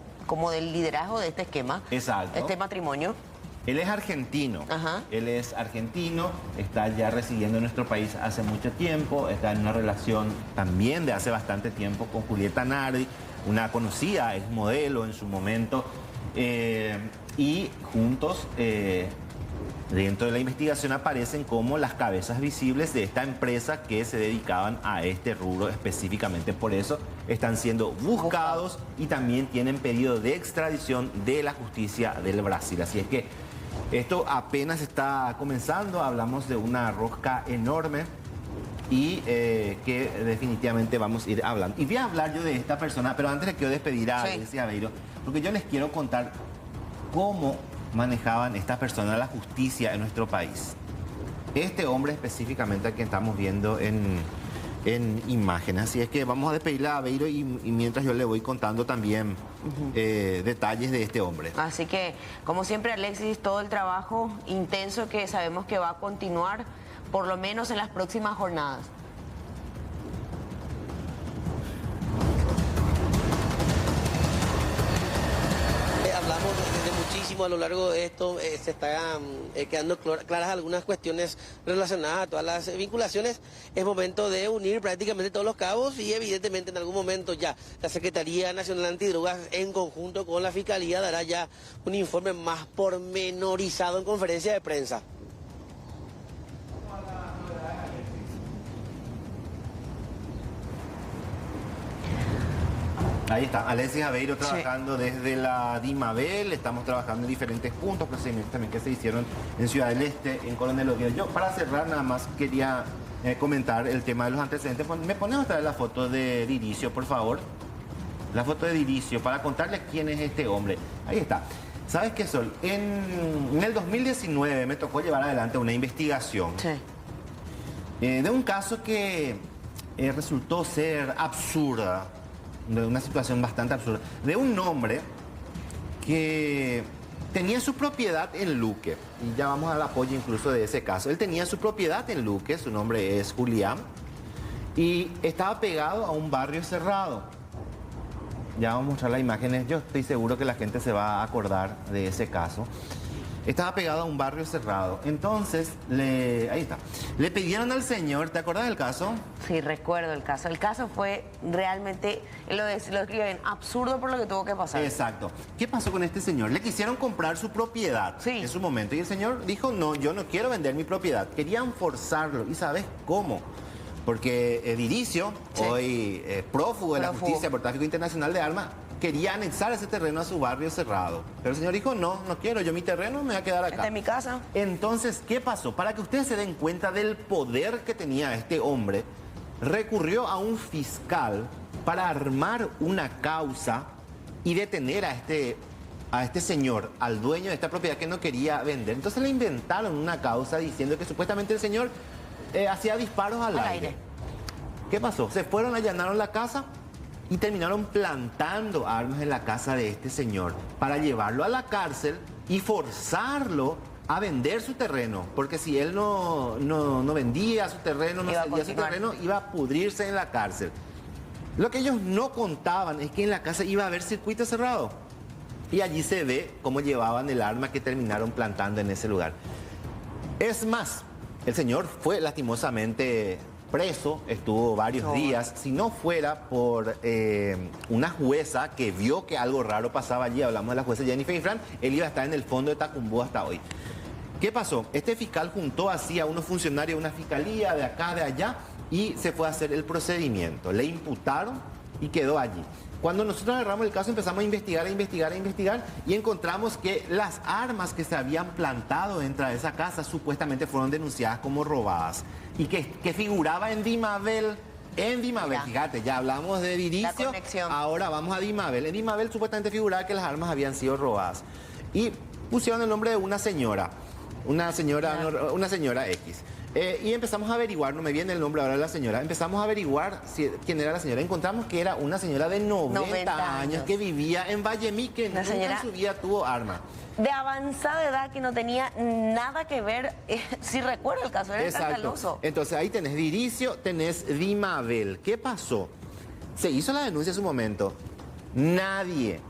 del liderazgo de este esquema. Exacto. Este matrimonio. Él es argentino. Él es argentino, está ya residiendo en nuestro país hace mucho tiempo, está en una relación también de hace bastante tiempo con Julieta Nardi, una conocida, es modelo en su momento, y juntos Dentro de la investigación aparecen como las cabezas visibles de esta empresa que se dedicaban a este rubro específicamente. Por eso están siendo buscados y también tienen pedido de extradición de la justicia del Brasil. Así es que esto apenas está comenzando, hablamos de una rosca enorme y que definitivamente vamos a ir hablando. Y voy a hablar yo de esta persona, pero antes les quiero despedir a Alexis Aveiro, porque yo les quiero contar cómo manejaban estas personas la justicia en nuestro país. Este hombre específicamente que estamos viendo en imágenes. Así es que vamos a despedirle a Aveiro y mientras yo le voy contando también detalles de este hombre. Así que, como siempre, Alexis, todo el trabajo intenso que sabemos que va a continuar, por lo menos en las próximas jornadas. Hablamos de muchísimo a lo largo de esto, se están quedando claras algunas cuestiones relacionadas a todas las vinculaciones. Es momento de unir prácticamente todos los cabos y evidentemente en algún momento ya la Secretaría Nacional Antidrogas en conjunto con la Fiscalía dará ya un informe más pormenorizado en conferencia de prensa. Ahí está, Alexis Aveiro trabajando desde la DIMABEL, estamos trabajando en diferentes puntos, procedimientos también que se hicieron en Ciudad del Este, en Coronel Oviedo. Yo, para cerrar, nada más quería comentar el tema de los antecedentes. ¿Me pones otra vez la foto de Diricio, por favor? La foto de Diricio, para contarles quién es este hombre. Ahí está. ¿Sabes qué, Sol? En el 2019 me tocó llevar adelante una investigación de un caso que resultó ser absurda, de una situación bastante absurda, de un hombre que tenía su propiedad en Luque, y ya vamos al apoyo incluso de ese caso. Él tenía su propiedad en Luque, su nombre es Julián, y estaba pegado a un barrio cerrado. Ya vamos a mostrar las imágenes, yo estoy seguro que la gente se va a acordar de ese caso. Estaba pegado a un barrio cerrado. Entonces, ahí está. Le pidieron al señor, ¿te acuerdas del caso? Sí, recuerdo el caso. El caso fue realmente, lo describen, absurdo por lo que tuvo que pasar. Exacto. ¿Qué pasó con este señor? Le quisieron comprar su propiedad en su momento. Y el señor dijo, no, yo no quiero vender mi propiedad. Querían forzarlo. ¿Y sabes cómo? Porque Diricio, hoy prófugo de la justicia por tráfico internacional de armas, quería anexar ese terreno a su barrio cerrado. Pero el señor dijo, no, no quiero, yo mi terreno me voy a quedar acá. Esta es mi casa. Entonces, ¿qué pasó? Para que ustedes se den cuenta del poder que tenía este hombre, recurrió a un fiscal para armar una causa y detener a este señor, al dueño de esta propiedad que no quería vender. Entonces le inventaron una causa diciendo que supuestamente el señor hacía disparos al aire. ¿Qué pasó? Se fueron, allanaron la casa y terminaron plantando armas en la casa de este señor para llevarlo a la cárcel y forzarlo a vender su terreno. Porque si él no vendía su terreno, no cedía su terreno, iba a pudrirse en la cárcel. Lo que ellos no contaban es que en la casa iba a haber circuito cerrado. Y allí se ve cómo llevaban el arma que terminaron plantando en ese lugar. Es más, el señor fue lastimosamente preso, estuvo varios días. Si no fuera por una jueza que vio que algo raro pasaba allí, hablamos de la jueza Jennifer Infran, él iba a estar en el fondo de Tacumbú hasta hoy. ¿Qué pasó? Este fiscal juntó así a unos funcionarios de una fiscalía de acá, de allá, y se fue a hacer el procedimiento. Le imputaron y quedó allí. Cuando nosotros agarramos el caso empezamos a investigar y encontramos que las armas que se habían plantado dentro de esa casa supuestamente fueron denunciadas como robadas y que figuraba en DIMABEL. En DIMABEL, fíjate, ya hablamos de Diricio, ahora vamos a DIMABEL. En DIMABEL supuestamente figuraba que las armas habían sido robadas y pusieron el nombre de una señora X. Y empezamos a averiguar, no me viene el nombre ahora de la señora, empezamos a averiguar quién era la señora. Encontramos que era una señora de 90 años que vivía en Vallemí, que nunca en su vida tuvo arma. De avanzada edad, que no tenía nada que ver, si recuerdo el caso, era escandaloso. Entonces ahí tenés Diricio, tenés DIMABEL. ¿Qué pasó? Se hizo la denuncia en su momento. Nadie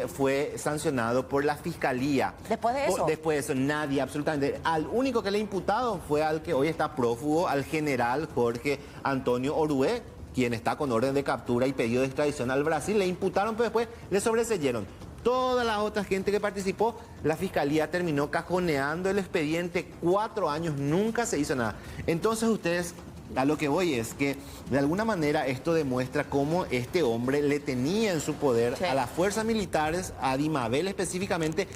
fue sancionado por la fiscalía. ¿Después de eso? Después de eso, nadie, absolutamente. Al único que le ha imputado fue al que hoy está prófugo, al general Jorge Antonio Orué, quien está con orden de captura y pedido de extradición al Brasil. Le imputaron, pero después le sobreseyeron. toda la otra gente que participó, la fiscalía terminó cajoneando el expediente. 4 años, nunca se hizo nada. Entonces ustedes, a lo que voy es que de alguna manera esto demuestra cómo este hombre le tenía en su poder a las fuerzas militares, a Dimabel específicamente,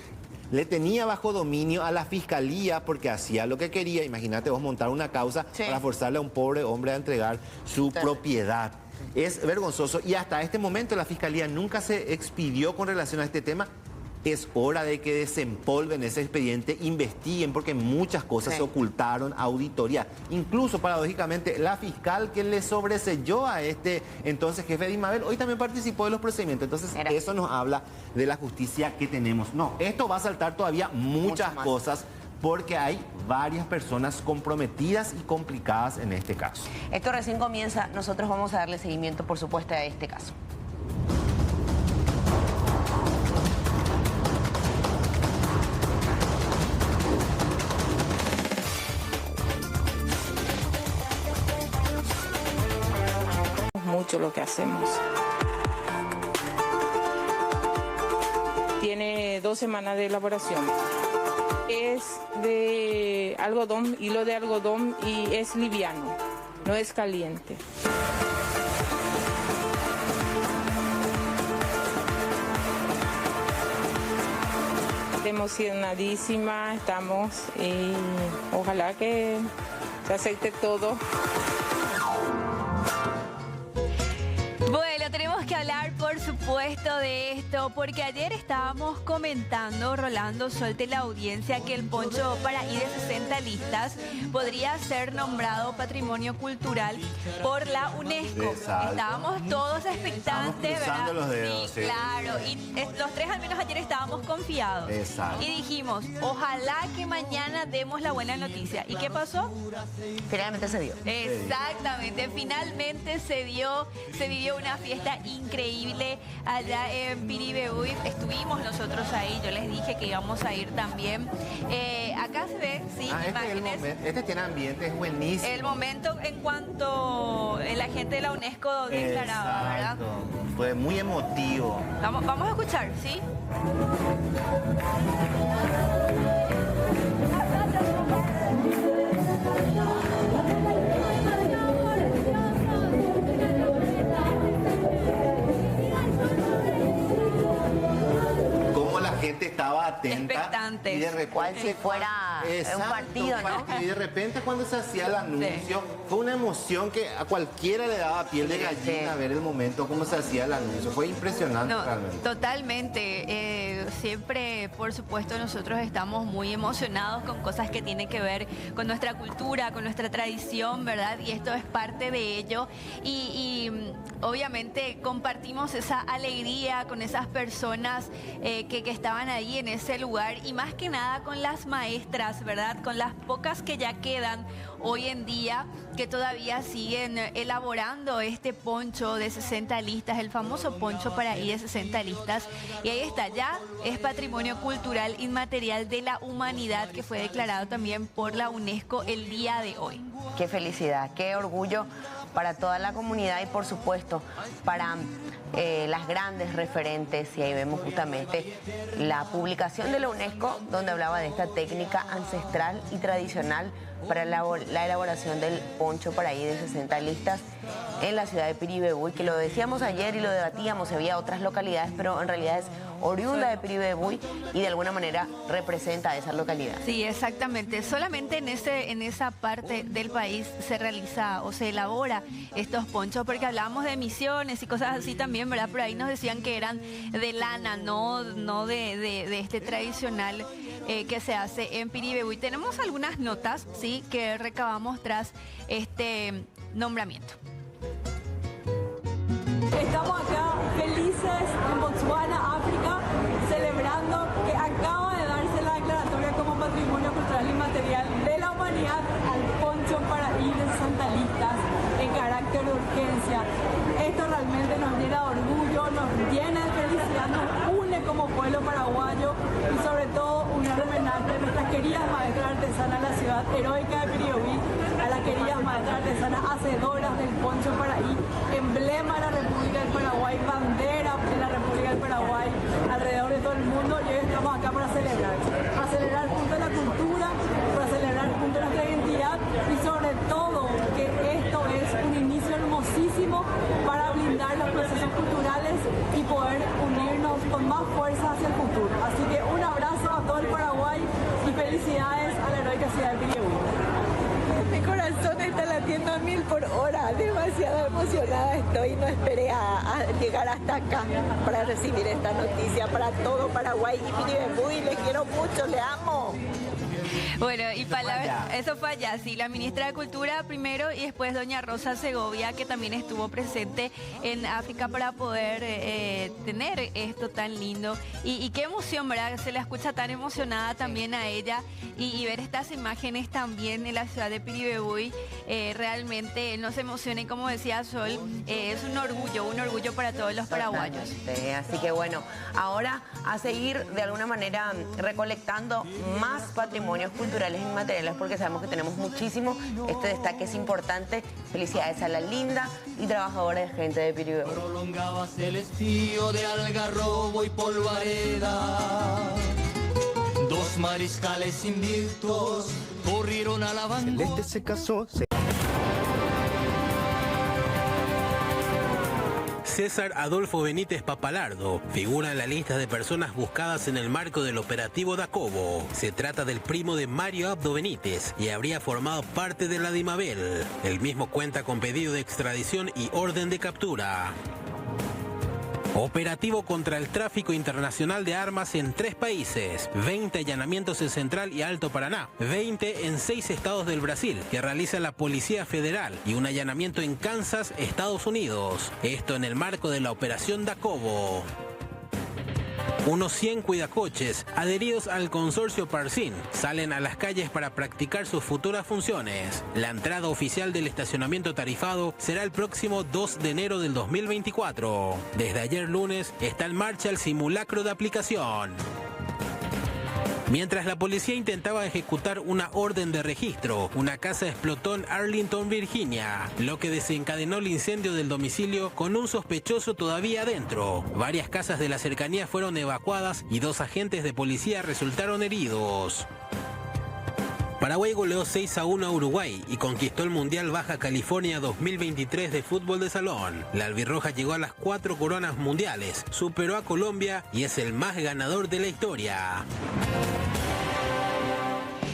le tenía bajo dominio a la fiscalía porque hacía lo que quería. Imagínate vos montar una causa para forzarle a un pobre hombre a entregar su propiedad. Es vergonzoso y hasta este momento la fiscalía nunca se expidió con relación a este tema. Es hora de que desempolven ese expediente, investiguen, porque muchas cosas se ocultaron a auditoría. Incluso, paradójicamente, la fiscal que le sobreseyó a este entonces jefe de Dimabel, hoy también participó de los procedimientos. Entonces, eso nos habla de la justicia que tenemos. No, esto va a saltar todavía muchas cosas, porque hay varias personas comprometidas y complicadas en este caso. Esto recién comienza, nosotros vamos a darle seguimiento, por supuesto, a este caso. Mucho lo que hacemos. Tiene 2 semanas de elaboración. Es de algodón, hilo de algodón, y es liviano, no es caliente. Emocionadísima estamos y ojalá que se acepte todo. Bueno, tenemos que hablar, por supuesto, de esto, porque ayer estábamos comentando, Rolando, suelte la audiencia, que el poncho paraí de 60 listas podría ser nombrado Patrimonio Cultural por la UNESCO. Exacto. Estábamos todos expectantes, ¿verdad? Los dedos, sí, claro. Y los tres, al menos ayer, estábamos confiados. Exacto. Y dijimos, ojalá que mañana demos la buena noticia. ¿Y qué pasó? Finalmente se dio. Exactamente, finalmente se vivió una fiesta increíble allá en Piribebuy. Estuvimos nosotros ahí, yo les dije que íbamos a ir también. Acá se ve, sí, imágenes. Este tiene ambiente, es buenísimo. El momento en cuanto la gente de la UNESCO declaraba, ¿verdad? Fue muy emotivo. Vamos a escuchar, ¿sí? Gente estaba atenta, expectante, y de repente, cual si fuera un partido, ¿no? Y de repente cuando se hacía el anuncio, fue una emoción que a cualquiera le daba piel de gallina ver el momento como se hacía el anuncio. Fue impresionante realmente. Totalmente. Siempre, por supuesto, nosotros estamos muy emocionados con cosas que tienen que ver con nuestra cultura, con nuestra tradición, ¿verdad? Y esto es parte de ello. Y obviamente compartimos esa alegría con esas personas que estaban ahí en ese lugar, y más que nada con las maestras, ¿verdad? Con las pocas que ya quedan hoy en día, que todavía siguen elaborando este poncho de 60 listas, el famoso poncho paraí de 60 listas. Y ahí está, ya es Patrimonio Cultural Inmaterial de la Humanidad, que fue declarado también por la UNESCO el día de hoy. Qué felicidad, qué orgullo para toda la comunidad y por supuesto para las grandes referentes. Y ahí vemos justamente la publicación de la UNESCO donde hablaba de esta técnica ancestral y tradicional para la elaboración del poncho paraí de 60 listas en la ciudad de Piribebuy, que lo decíamos ayer y lo debatíamos, había otras localidades, pero en realidad es oriunda de Piribebuy y de alguna manera representa a esa localidad. Sí, exactamente. Solamente en esa parte del país se realiza o se elabora estos ponchos, porque hablábamos de Misiones y cosas así también, ¿verdad? Pero ahí nos decían que eran de lana, no de este tradicional que se hace en Piribebuy. Tenemos algunas notas, sí, que recabamos tras este nombramiento. Estamos acá felices en Botswana, África, celebrando que acaba de darse la declaratoria como Patrimonio Cultural Inmaterial de la Humanidad al poncho paraí de 60 listas en carácter de urgencia. Esto realmente nos llena de orgullo, nos llena de felicidad, nos une como pueblo paraguayo y sobre todo un gran homenaje de nuestras queridas maestras artesanas de la ciudad heroica de Piribebuy, a las queridas maestras artesanas hacedoras del poncho paraí, emblema de la República del Paraguay, bandera de la República del Paraguay, alrededor de todo el mundo, y hoy estamos acá para celebrar junto a la cultura, para celebrar junto a nuestra identidad y sobre todo que esto es un inicio hermosísimo para blindar los procesos culturales y poder unirnos con más fuerza hacia el futuro. Así que un abrazo a todo el Paraguay y felicidades a la heroica ciudad de Piribebuy. Mi corazón está latiendo a 1000 por hora, demasiado emocionada estoy, no esperé a llegar hasta acá para recibir esta noticia para todo Paraguay y Piribebuy, le quiero mucho, le amo. Bueno, y palabras, eso fue allá, sí, la ministra de Cultura primero y después doña Rosa Segovia, que también estuvo presente en África para poder tener esto tan lindo. Y qué emoción, ¿verdad? Se la escucha tan emocionada también a ella y ver estas imágenes también en la ciudad de Piribebuy, realmente nos emociona y como decía Sol, es un orgullo para todos los paraguayos. Así que bueno, ahora a seguir de alguna manera recolectando más patrimonios culturales y materiales porque sabemos que tenemos muchísimo. Este destaque es importante. Felicidades a la linda y trabajadora gente de Piribebuy. Prolongabas el estío de Algarrobo y Polvareda. Dos mariscales invictos corrieron a la vanguardia. Celeste se casó. César Adolfo Benítez Papalardo figura en la lista de personas buscadas en el marco del operativo Dacobo. Se trata del primo de Mario Abdo Benítez y habría formado parte de la DIMABEL. El mismo cuenta con pedido de extradición y orden de captura. Operativo contra el tráfico internacional de armas en 3 países, 20 allanamientos en Central y Alto Paraná, 20 en 6 estados del Brasil, que realiza la Policía Federal, y un allanamiento en Kansas, Estados Unidos. Esto en el marco de la Operación Dacobo. Unos 100 cuidacoches adheridos al consorcio Parsin salen a las calles para practicar sus futuras funciones. La entrada oficial del estacionamiento tarifado será el próximo 2 de enero del 2024. Desde ayer lunes está en marcha el simulacro de aplicación. Mientras la policía intentaba ejecutar una orden de registro, una casa explotó en Arlington, Virginia, lo que desencadenó el incendio del domicilio con un sospechoso todavía adentro. Varias casas de la cercanía fueron evacuadas y 2 agentes de policía resultaron heridos. Paraguay goleó 6-1 a Uruguay y conquistó el Mundial Baja California 2023 de fútbol de salón. La albirroja llegó a las 4 coronas mundiales, superó a Colombia y es el más ganador de la historia.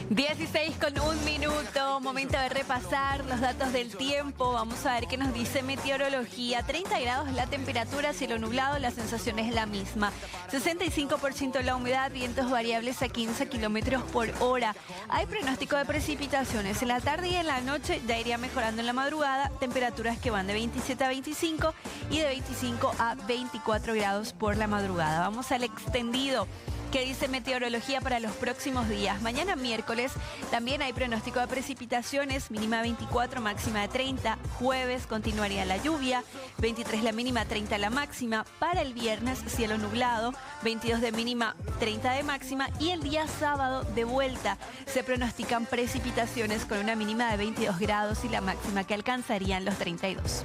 16 con 1 minuto, momento de repasar los datos del tiempo. Vamos a ver qué nos dice meteorología. 30 grados la temperatura, cielo nublado, la sensación es la misma. 65% la humedad, vientos variables a 15 kilómetros por hora. Hay pronóstico de precipitaciones en la tarde y en la noche, ya iría mejorando en la madrugada. Temperaturas que van de 27 a 25 y de 25 a 24 grados por la madrugada. Vamos al extendido. ¿Qué dice meteorología para los próximos días? Mañana miércoles también hay pronóstico de precipitaciones, mínima 24, máxima de 30. Jueves continuaría la lluvia, 23 la mínima, 30 la máxima. Para el viernes, cielo nublado, 22 de mínima, 30 de máxima. Y el día sábado, de vuelta, se pronostican precipitaciones con una mínima de 22 grados y la máxima que alcanzarían los 32.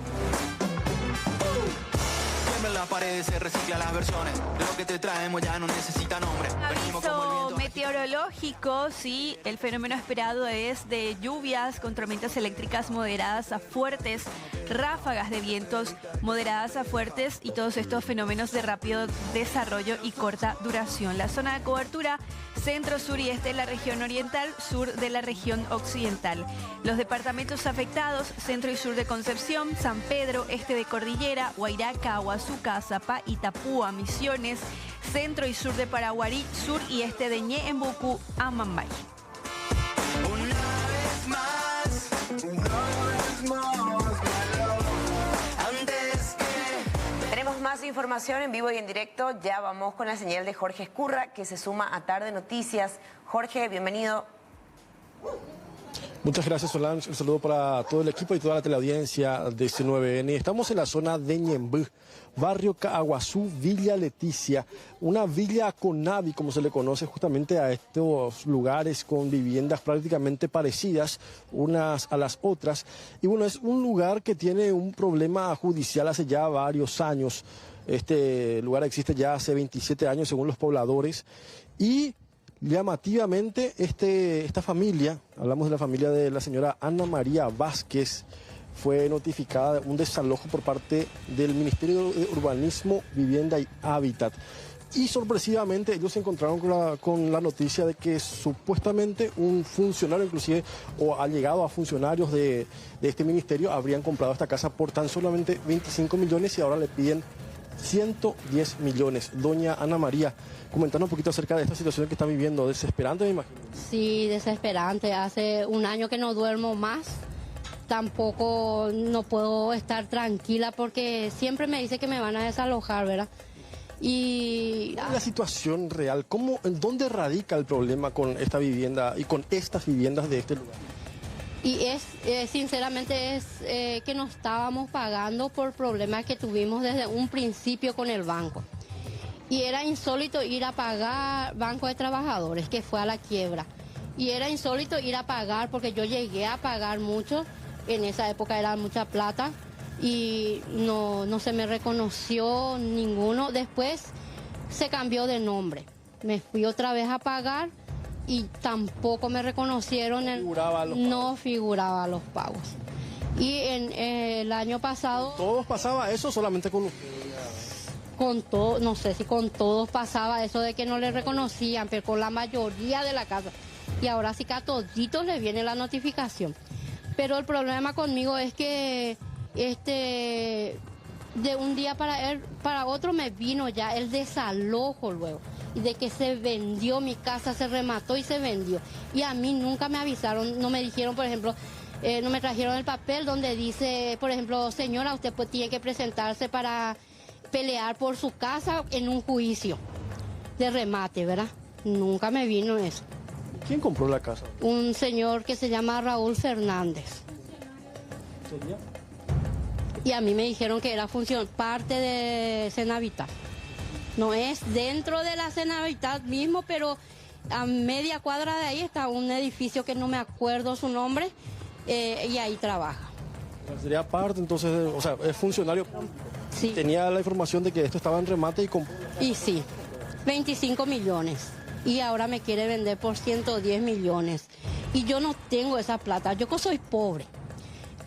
En la pared se recicla las versiones. Lo que te traemos ya no necesita nombre. Aviso meteorológico, sí, el fenómeno esperado es de lluvias con tormentas eléctricas moderadas a fuertes, ráfagas de vientos moderadas a fuertes y todos estos fenómenos de rápido desarrollo y corta duración. La zona de cobertura centro, sur y este de la región oriental, sur de la región occidental. Los departamentos afectados, centro y sur de Concepción, San Pedro, este de Cordillera, Huayraca, Aguazuca, Azapá, Itapúa, Misiones, centro y sur de Paraguarí, sur y este de Ñeembucú, Amambay. Tenemos más información en vivo y en directo. Ya vamos con la señal de Jorge Escurra, que se suma a Tarde Noticias. Jorge, bienvenido. Muchas gracias, Solange. Un saludo para todo el equipo y toda la teleaudiencia de C9N. Estamos en la zona de Ñembú, barrio Caaguazú, Villa Leticia, una villa Conavi, como se le conoce justamente a estos lugares con viviendas prácticamente parecidas unas a las otras. Y bueno, es un lugar que tiene un problema judicial hace ya varios años. Este lugar existe ya hace 27 años según los pobladores y llamativamente esta familia, hablamos de la familia de la señora Ana María Vázquez, fue notificada de un desalojo por parte del Ministerio de Urbanismo, Vivienda y Hábitat. Y sorpresivamente ellos se encontraron con la noticia de que supuestamente un funcionario, inclusive, o ha llegado a funcionarios de este ministerio, habrían comprado esta casa por tan solamente 25 millones y ahora le piden 110 millones. Doña Ana María, comentando un poquito acerca de esta situación que está viviendo, desesperante me imagino. Sí, desesperante. Hace un año que no duermo más. Tampoco no puedo estar tranquila porque siempre me dice que me van a desalojar, ¿verdad? Y la situación real, ¿en dónde radica el problema con esta vivienda y con estas viviendas de este lugar? Y sinceramente es que no estábamos pagando por problemas que tuvimos desde un principio con el banco. Y era insólito ir a pagar Banco de Trabajadores, que fue a la quiebra. Y era insólito ir a pagar, porque yo llegué a pagar mucho, en esa época era mucha plata, y no se me reconoció ninguno. Después se cambió de nombre. Me fui otra vez a pagar y tampoco me reconocieron, no figuraba los pagos. Y en el año pasado... ¿Todos pasaba eso solamente con ustedes? Con todo, no sé si con todos pasaba eso de que no le reconocían, pero con la mayoría de la casa. Y ahora sí que a toditos les viene la notificación. Pero el problema conmigo es que de un día para otro me vino ya el desalojo luego. Y de que se vendió mi casa, se remató y se vendió. Y a mí nunca me avisaron, no me dijeron, por ejemplo, no me trajeron el papel donde dice, por ejemplo, señora, usted pues tiene que presentarse para pelear por su casa en un juicio de remate, ¿verdad? Nunca me vino eso. ¿Quién compró la casa? Un señor que se llama Raúl Fernández. ¿Sería? Y a mí me dijeron que era parte de Senavitat. No es dentro de la Senavitat mismo, pero a media cuadra de ahí está un edificio que no me acuerdo su nombre, y ahí trabaja. Sería parte entonces, o sea, es funcionario. Sí. Tenía la información de que esto estaba en remate y compró. Y sí, 25 millones. Y ahora me quiere vender por 110 millones. Y yo no tengo esa plata, yo soy pobre.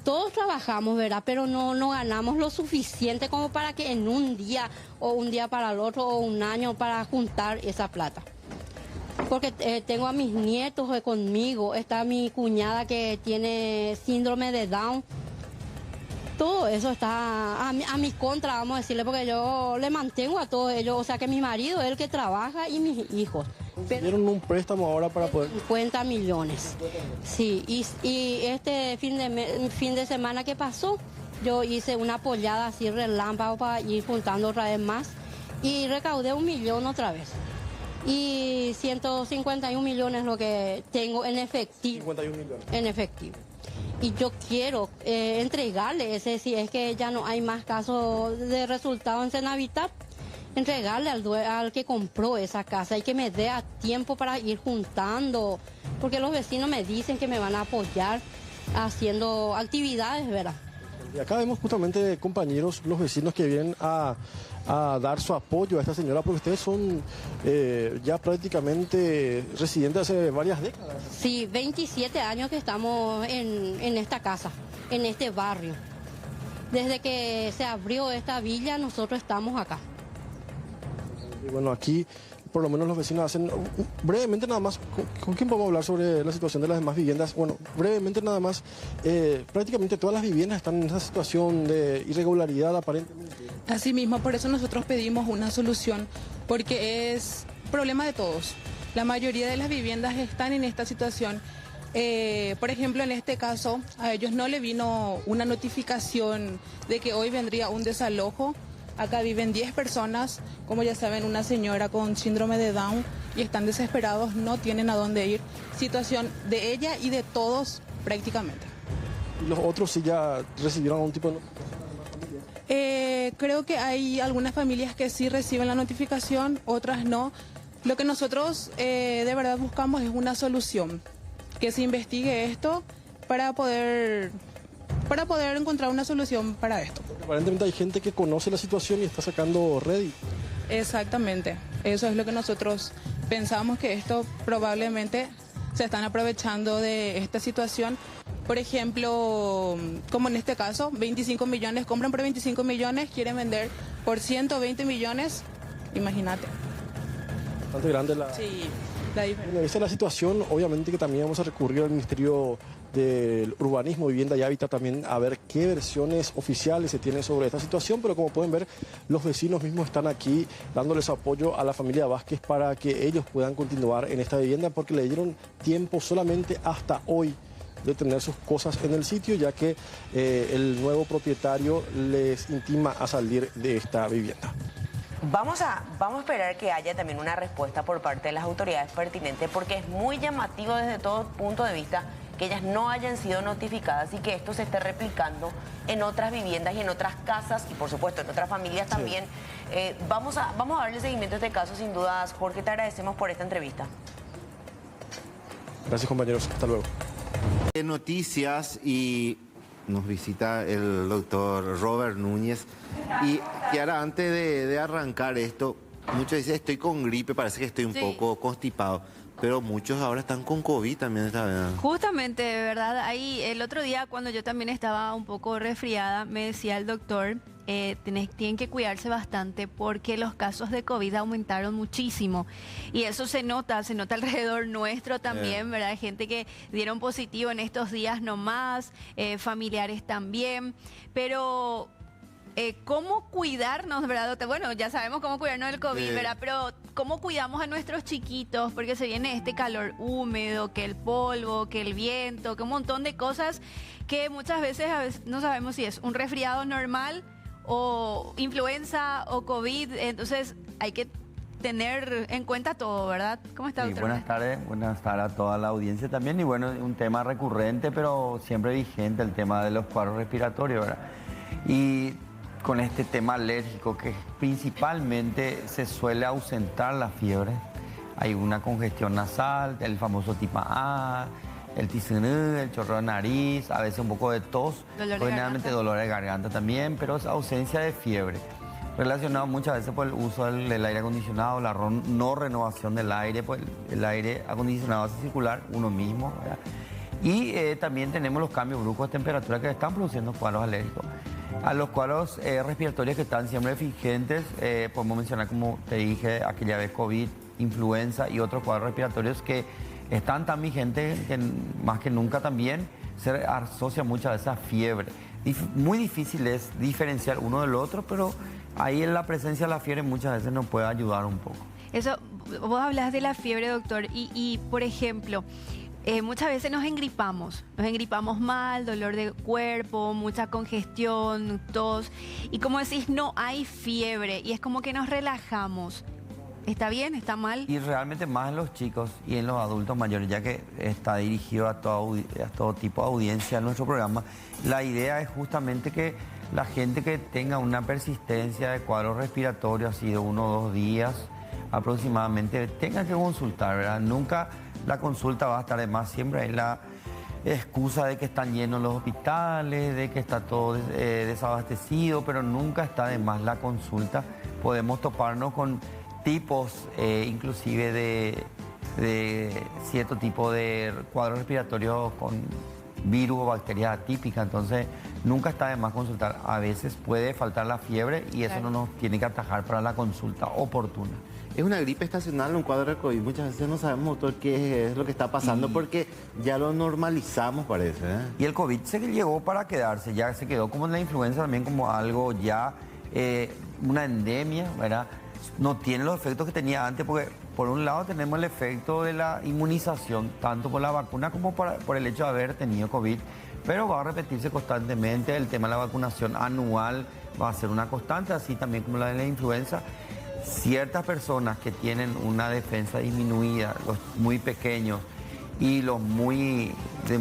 Todos trabajamos, ¿verdad? Pero no ganamos lo suficiente como para que en un día, o un día para el otro, o un año para juntar esa plata. Porque tengo a mis nietos conmigo, está mi cuñada que tiene síndrome de Down. Todo eso está a mi contra, vamos a decirle, porque yo le mantengo a todos ellos. O sea que mi marido es el que trabaja y mis hijos. ¿Dieron un préstamo ahora para poder...? 50 millones. Sí, y este fin de semana que pasó, yo hice una pollada así relámpago para ir juntando otra vez más. Y recaudé 1 millón otra vez. Y 151 millones lo que tengo en efectivo. 51 millones. En efectivo. Y yo quiero entregarle ese, si es que ya no hay más casos de resultado en Senavitat, entregarle al que compró esa casa y que me dé a tiempo para ir juntando, porque los vecinos me dicen que me van a apoyar haciendo actividades, ¿verdad? Y acá vemos justamente compañeros, los vecinos que vienen a dar su apoyo a esta señora, porque ustedes son ya prácticamente residentes hace varias décadas. Sí, 27 años que estamos en esta casa, en este barrio. Desde que se abrió esta villa, nosotros estamos acá. Y bueno, aquí por lo menos los vecinos hacen, brevemente nada más, ¿con quién podemos hablar sobre la situación de las demás viviendas? Bueno, brevemente nada más, prácticamente todas las viviendas están en esa situación de irregularidad aparentemente. Así mismo, por eso nosotros pedimos una solución, porque es problema de todos. La mayoría de las viviendas están en esta situación. Por ejemplo, en este caso, a ellos no le vino una notificación de que hoy vendría un desalojo. Acá viven 10 personas, como ya saben, una señora con síndrome de Down, y están desesperados, no tienen a dónde ir. Situación de ella y de todos prácticamente. ¿Y los otros sí ya recibieron algún tipo de Creo que hay algunas familias que sí reciben la notificación, otras no. Lo que nosotros de verdad buscamos es una solución, que se investigue esto para poder encontrar una solución para esto. Porque aparentemente hay gente que conoce la situación y está sacando rédito. Exactamente, eso es lo que nosotros pensamos, que esto probablemente se están aprovechando de esta situación. Por ejemplo, como en este caso, 25 millones, compran por 25 millones, quieren vender por 120 millones, imagínate. Bastante grande la diferencia. Bueno, esa es la situación, obviamente que también vamos a recurrir al Ministerio del Urbanismo, Vivienda y Hábitat también a ver qué versiones oficiales se tienen sobre esta situación, pero como pueden ver, los vecinos mismos están aquí dándoles apoyo a la familia Vázquez para que ellos puedan continuar en esta vivienda, porque le dieron tiempo solamente hasta hoy de tener sus cosas en el sitio, ya que el nuevo propietario les intima a salir de esta vivienda. Vamos a esperar que haya también una respuesta por parte de las autoridades pertinentes, porque es muy llamativo desde todo punto de vista que ellas no hayan sido notificadas y que esto se esté replicando en otras viviendas y en otras casas y por supuesto en otras familias también. Vamos a darle seguimiento a este caso sin dudas. Jorge, te agradecemos por esta entrevista. Gracias, compañeros, hasta luego. Noticias, y nos visita el doctor Robert Núñez. Y ahora, antes de arrancar esto, muchos dicen estoy con gripe, parece que estoy un poco constipado, pero muchos ahora están con COVID también esta vez. Justamente, ¿verdad? Ahí el otro día, cuando yo también estaba un poco resfriada, me decía el doctor, tienen que cuidarse bastante porque los casos de COVID aumentaron muchísimo. Y eso se nota alrededor nuestro también, ¿verdad? Gente que dieron positivo en estos días nomás, familiares también. Pero ¿cómo cuidarnos, verdad? Bueno, ya sabemos cómo cuidarnos del COVID, ¿verdad? Pero ¿cómo cuidamos a nuestros chiquitos? Porque se viene este calor húmedo, que el polvo, que el viento, que un montón de cosas que muchas veces a veces no sabemos si es un resfriado normal o influenza o COVID. Entonces hay que tener en cuenta todo, ¿verdad? ¿Cómo está, doctor? Buenas tardes a toda la audiencia también. Y bueno, un tema recurrente, pero siempre vigente, el tema de los cuadros respiratorios, ¿verdad? Y con este tema alérgico, que principalmente se suele ausentar la fiebre. Hay una congestión nasal, el famoso tipo A, el tiznú, el chorro de nariz, a veces un poco de tos, generalmente dolor de garganta también, pero es ausencia de fiebre. Relacionado muchas veces por el uso del aire acondicionado, la no renovación del aire, pues el aire acondicionado hace circular uno mismo, ¿verdad? Y también tenemos los cambios bruscos de temperatura que están produciendo cuadros alérgicos. A los cuadros respiratorios que están siempre vigentes, podemos mencionar, como te dije, aquella vez COVID, influenza y otros cuadros respiratorios que están tan vigentes que más que nunca también se asocia muchas veces a fiebre. Muy difícil es diferenciar uno del otro, pero ahí en la presencia de la fiebre muchas veces nos puede ayudar un poco. Eso, vos hablas de la fiebre, doctor, y por ejemplo, muchas veces nos engripamos mal, dolor de cuerpo, mucha congestión, tos, y como decís, no hay fiebre, y es como que nos relajamos. ¿Está bien? ¿Está mal? Y realmente más en los chicos y en los adultos mayores, ya que está dirigido a todo tipo de audiencia en nuestro programa. La idea es justamente que la gente que tenga una persistencia de cuadros respiratorios, así de 1 o 2 días aproximadamente, tenga que consultar, ¿verdad? Nunca la consulta va a estar de más, siempre hay la excusa de que están llenos los hospitales, de que está todo desabastecido, pero nunca está de más la consulta. Podemos toparnos con tipos inclusive de cierto tipo de cuadros respiratorios con virus o bacterias atípicas, entonces nunca está de más consultar. A veces puede faltar la fiebre y eso no nos tiene que atajar para la consulta oportuna. Es una gripe estacional, un cuadro de COVID. Muchas veces no sabemos, doctor, qué es lo que está pasando porque ya lo normalizamos, parece. Y el COVID se llegó para quedarse, ya se quedó como la influenza también, como algo ya, una endemia, ¿verdad? No tiene los efectos que tenía antes, porque por un lado tenemos el efecto de la inmunización, tanto por la vacuna como por el hecho de haber tenido COVID, pero va a repetirse constantemente. El tema de la vacunación anual va a ser una constante, así también como la de la influenza. Ciertas personas que tienen una defensa disminuida, los muy pequeños, y los de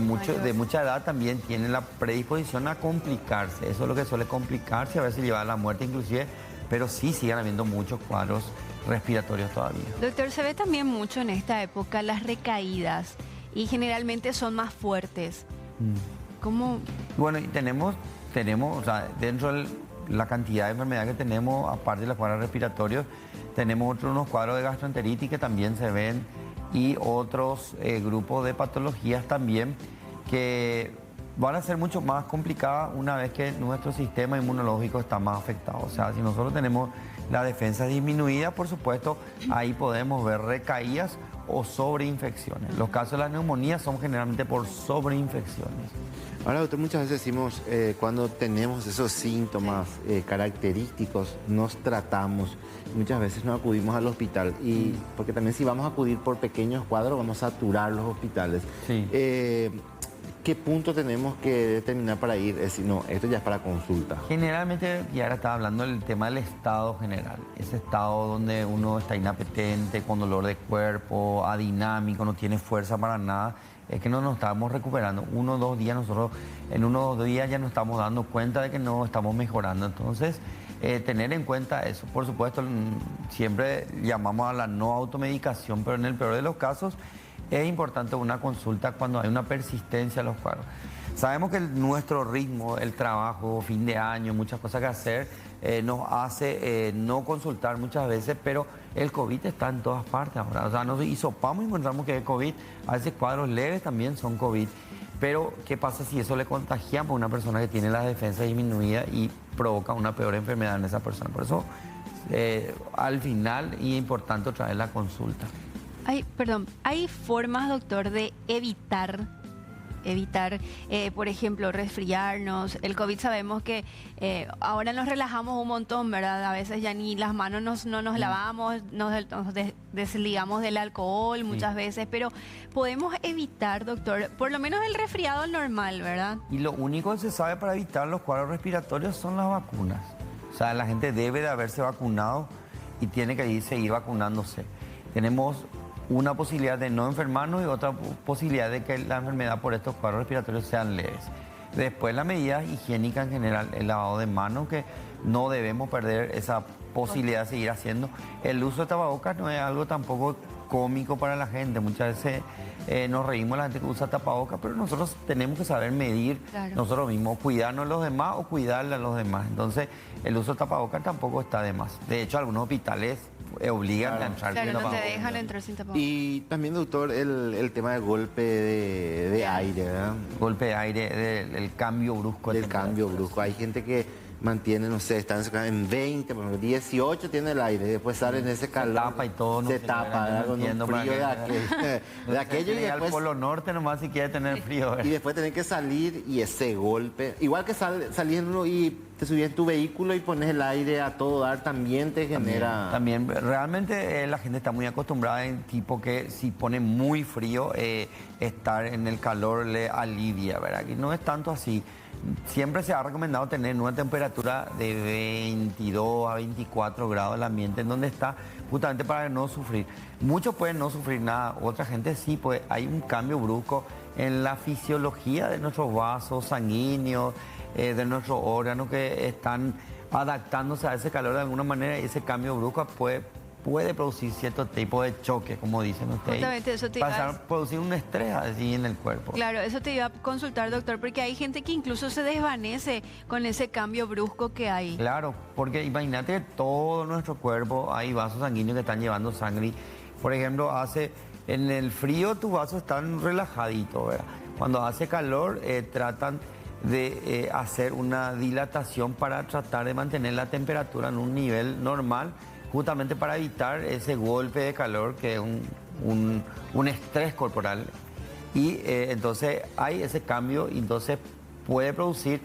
mucha edad también tienen la predisposición a complicarse. Eso es lo que suele complicarse, a veces llevar a la muerte inclusive, pero sí siguen habiendo muchos cuadros respiratorios todavía. Doctor, se ve también mucho en esta época las recaídas y generalmente son más fuertes. ¿Cómo? Bueno, y tenemos, o sea, dentro de la cantidad de enfermedad que tenemos, aparte de los cuadros respiratorios, tenemos unos cuadros de gastroenteritis que también se ven y otros grupos de patologías también que van a ser mucho más complicadas una vez que nuestro sistema inmunológico está más afectado. O sea, si nosotros tenemos la defensa disminuida, por supuesto, ahí podemos ver recaídas o sobreinfecciones. Los casos de las neumonías son generalmente por sobreinfecciones. Ahora, doctor, muchas veces decimos, cuando tenemos esos síntomas característicos, nos tratamos. Muchas veces no acudimos al hospital. Y porque también si vamos a acudir por pequeños cuadros, vamos a saturar los hospitales. Sí. ¿Qué punto tenemos que determinar para ir? Es decir, no, esto ya es para consulta. Generalmente, y ahora estaba hablando del tema del estado general. Ese estado donde uno está inapetente, con dolor de cuerpo, adinámico, no tiene fuerza para nada. Es que no nos estamos recuperando. 1 o 2 días, nosotros en 1 o 2 días ya nos estamos dando cuenta de que no estamos mejorando. Entonces, tener en cuenta eso. Por supuesto, siempre llamamos a la no automedicación, pero en el peor de los casos es importante una consulta cuando hay una persistencia a los cuadros. Sabemos que nuestro ritmo, el trabajo, fin de año, muchas cosas que hacer, nos hace no consultar muchas veces, pero el COVID está en todas partes ahora. O sea, nos hisopamos y encontramos que es COVID. A veces cuadros leves también son COVID. Pero, ¿qué pasa si eso le contagiamos a una persona que tiene las defensas disminuidas y provoca una peor enfermedad en esa persona? Por eso, al final, es importante otra vez la consulta. ¿Hay formas, doctor, de evitar, por ejemplo, resfriarnos? El COVID sabemos que ahora nos relajamos un montón, ¿verdad? A veces ya ni las manos no nos lavamos, nos desligamos del alcohol muchas veces, pero podemos evitar, doctor, por lo menos el resfriado normal, ¿verdad? Y lo único que se sabe para evitar los cuadros respiratorios son las vacunas. O sea, la gente debe de haberse vacunado y tiene que seguir vacunándose. Tenemos una posibilidad de no enfermarnos y otra posibilidad de que la enfermedad por estos cuadros respiratorios sean leves. Después, las medidas higiénicas en general, el lavado de manos, que no debemos perder esa posibilidad de seguir haciendo. El uso de tapabocas no es algo tampoco cómico para la gente. Muchas veces nos reímos la gente que usa tapabocas, pero nosotros tenemos que saber medir nosotros mismos, cuidarnos a los demás o cuidarle a los demás. Entonces, el uso de tapabocas tampoco está de más. De hecho, algunos hospitales obligan a entrar sin tapabocas. No te dejan entrar sin tapabocas. Y también, doctor, el tema de golpe de aire, ¿verdad? Golpe de aire, el cambio brusco. Del cambio brusco. Hay gente que mantiene, no sé, están en 20, por ejemplo, 18 tiene el aire, después sale en ese calor. Se tapa y todo. Se tapa, ¿verdad? Con un frío de aquello. Y después al Polo Norte nomás si quiere tener frío. ¿verdad? Y después tener que salir y ese golpe. Igual que saliendo y te subís en tu vehículo y pones el aire a todo dar, también te genera... También realmente la gente está muy acostumbrada en tipo que si pone muy frío, estar en el calor le alivia, ¿verdad? Y no es tanto así. Siempre se ha recomendado tener una temperatura de 22 a 24 grados el ambiente en donde está, justamente para no sufrir. Muchos pueden no sufrir nada, otra gente sí, pues hay un cambio brusco en la fisiología de nuestros vasos sanguíneos, de nuestros órganos que están adaptándose a ese calor de alguna manera, y ese cambio brusco puede producir cierto tipo de choque, como dicen ustedes. Justamente eso te iba a... producir un estrés así en el cuerpo. Claro, eso te iba a consultar, doctor, porque hay gente que incluso se desvanece con ese cambio brusco que hay. Claro, porque imagínate que todo nuestro cuerpo hay vasos sanguíneos que están llevando sangre. Por ejemplo, en el frío tus vasos están relajaditos, ¿verdad? Cuando hace calor tratan de hacer una dilatación para tratar de mantener la temperatura en un nivel normal, justamente para evitar ese golpe de calor que es un estrés corporal. Y entonces hay ese cambio y entonces puede producir,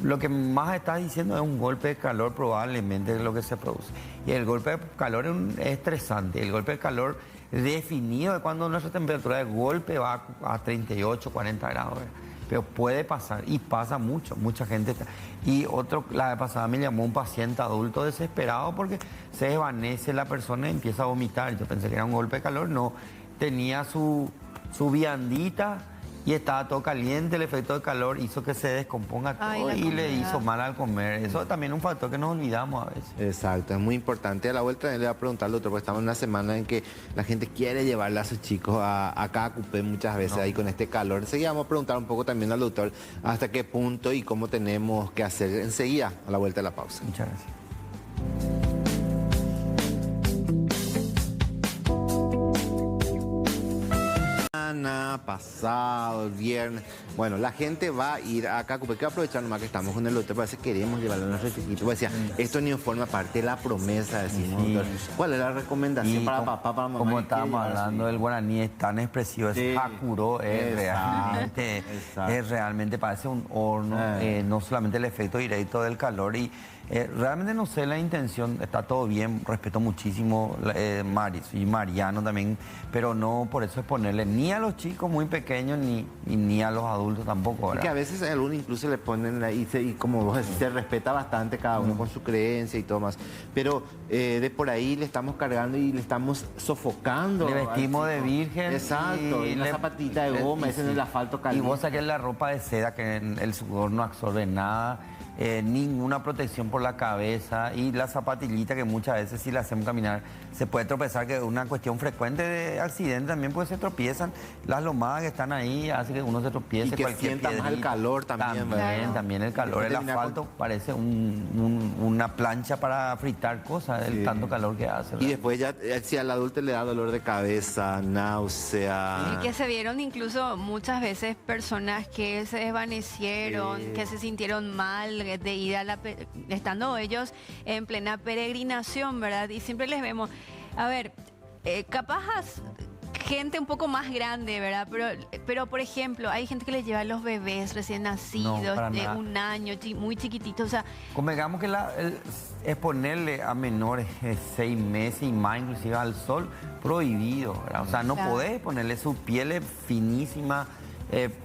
lo que más estás diciendo es un golpe de calor, probablemente es lo que se produce. Y el golpe de calor es estresante. El golpe de calor definido de cuando nuestra temperatura de golpe va a 38, 40 grados. ¿verdad? Pero puede pasar y pasa mucho, mucha gente. Y la vez pasada me llamó un paciente adulto desesperado porque se desvanece la persona y empieza a vomitar. Yo pensé que era un golpe de calor, no. Tenía su su viandita y estaba todo caliente, el efecto de calor hizo que se descomponga todo y le hizo mal al comer. Eso también es un factor que nos olvidamos a veces. Exacto, es muy importante. A la vuelta le voy a preguntar al doctor, porque estamos en una semana en que la gente quiere llevarle a sus chicos acá a Cupé muchas veces ahí con este calor. Enseguida vamos a preguntar un poco también al doctor hasta qué punto y cómo tenemos que hacer enseguida a la vuelta de la pausa. Muchas gracias. Pasado, el viernes. Bueno, la gente va a ir acá, porque hay que aprovechar nomás que estamos con el doctor, para veces queremos llevarlo a nuestro chiquito. Pues decía, esto ni forma parte de la promesa, decimos, doctor. ¿Cuál es la recomendación para papá, para mamá? Como estábamos hablando, el guaraní es tan expresivo, es hakuro, es realmente parece un horno, no solamente el efecto directo del calor y realmente no sé la intención, está todo bien, respeto muchísimo Maris y Mariano también, pero no por eso exponerle ni a los chicos muy pequeños ni a los adultos tampoco, ¿verdad? Y que a veces a algunos incluso le ponen, y como vos decís, se respeta bastante cada uno con su creencia y todo más, pero de por ahí le estamos cargando y le estamos sofocando. Le vestimos de virgen. Exacto, y una zapatita de goma, ese en el asfalto caliente. Y vos saqués la ropa de seda, que el sudor no absorbe nada. Ninguna protección por la cabeza y la zapatillita que muchas veces si la hacemos caminar se puede tropezar, que es una cuestión frecuente de accidentes también, porque se tropiezan, las lomadas que están ahí hace que uno se tropiece, y que sienta más el calor también. También el calor, el asfalto parece una plancha para fritar cosas, el tanto calor que hace, ¿verdad? Y después ya, si al adulto le da dolor de cabeza, náusea. Y que se vieron incluso muchas veces personas que se desvanecieron, que se sintieron mal de ir a estando ellos en plena peregrinación, ¿verdad? Y siempre les vemos, a ver, capaz gente un poco más grande, ¿verdad? Pero por ejemplo, hay gente que les lleva a los bebés recién nacidos, de un año, muy chiquititos, o sea... Convengamos que exponerle a menores de 6 meses y más, inclusive al sol, prohibido, ¿verdad? O sea, no podés ponerle, su piel es finísima,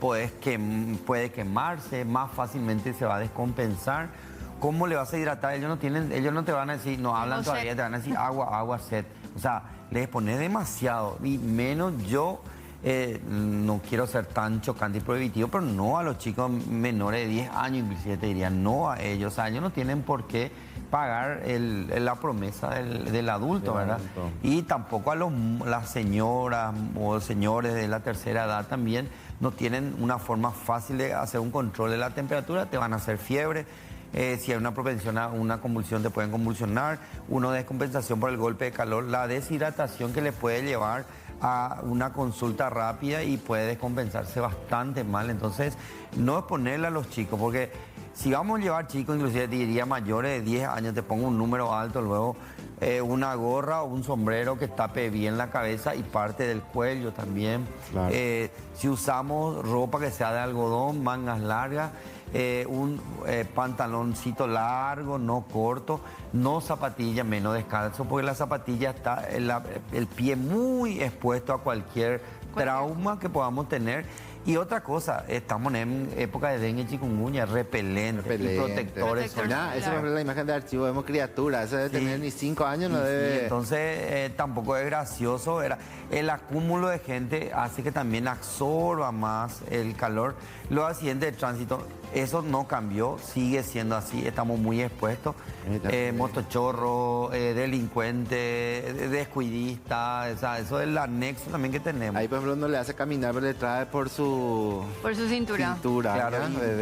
puede quemarse, más fácilmente se va a descompensar. ¿Cómo le vas a hidratar? Ellos no te van a decir, no hablan todavía, te van a decir agua, sed. O sea, les pones demasiado. Y menos yo, no quiero ser tan chocante y prohibitivo, pero no a los chicos menores de 10 años, inclusive te diría, no a ellos. O sea, ellos no tienen por qué pagar la promesa del adulto, ¿verdad? Y tampoco a las señoras o señores de la tercera edad también no tienen una forma fácil de hacer un control de la temperatura, te van a hacer fiebre. Si hay una propensión a una convulsión, te pueden convulsionar, una descompensación por el golpe de calor, la deshidratación que le puede llevar a una consulta rápida y puede descompensarse bastante mal. Entonces, no exponerle a los chicos, porque si vamos a llevar chicos, inclusive diría mayores de 10 años, te pongo un número alto luego, una gorra o un sombrero que tape bien la cabeza y parte del cuello también. Claro. Si usamos ropa que sea de algodón, mangas largas, un pantaloncito largo, no corto, no zapatilla, menos descalzo, porque la zapatilla está el pie muy expuesto a cualquier trauma que podamos tener. Y otra cosa, estamos en época de dengue, chikungunya, repelentes y protectores. Esa es la imagen de archivo, vemos criaturas, eso debe tener ni 5 años, no debe... Sí, entonces tampoco es gracioso, el acúmulo de gente hace que también absorba más el calor. Los accidentes de tránsito, eso no cambió, sigue siendo así, estamos muy expuestos. Motochorro, delincuente, descuidista, eso es el anexo también que tenemos. Ahí, por ejemplo, no le hace caminar, pero le trae por su cintura. Claro,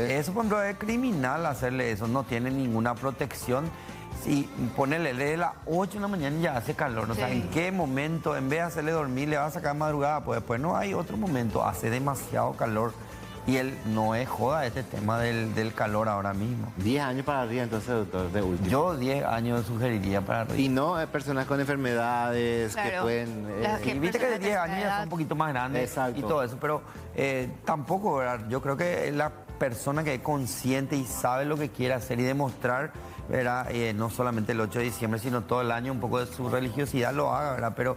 eso, por ejemplo, es criminal hacerle eso, no tiene ninguna protección. Si ponerle desde las 8 de la mañana ya hace calor, ¿no? Sí. O sea, ¿en qué momento, en vez de hacerle dormir, le va a sacar madrugada? Pues después no hay otro momento, hace demasiado calor. Y él no es joda este tema del calor ahora mismo. 10 años para arriba, entonces, doctor, de último. Yo 10 años sugeriría para arriba. Y no personas con enfermedades que pueden... y viste que de 10 años ya son un poquito más grandes. Exacto. Y todo eso, pero tampoco, ¿verdad? Yo creo que la persona que es consciente y sabe lo que quiere hacer y demostrar, ¿verdad? No solamente el 8 de diciembre, sino todo el año, un poco de su religiosidad lo haga, ¿verdad? Pero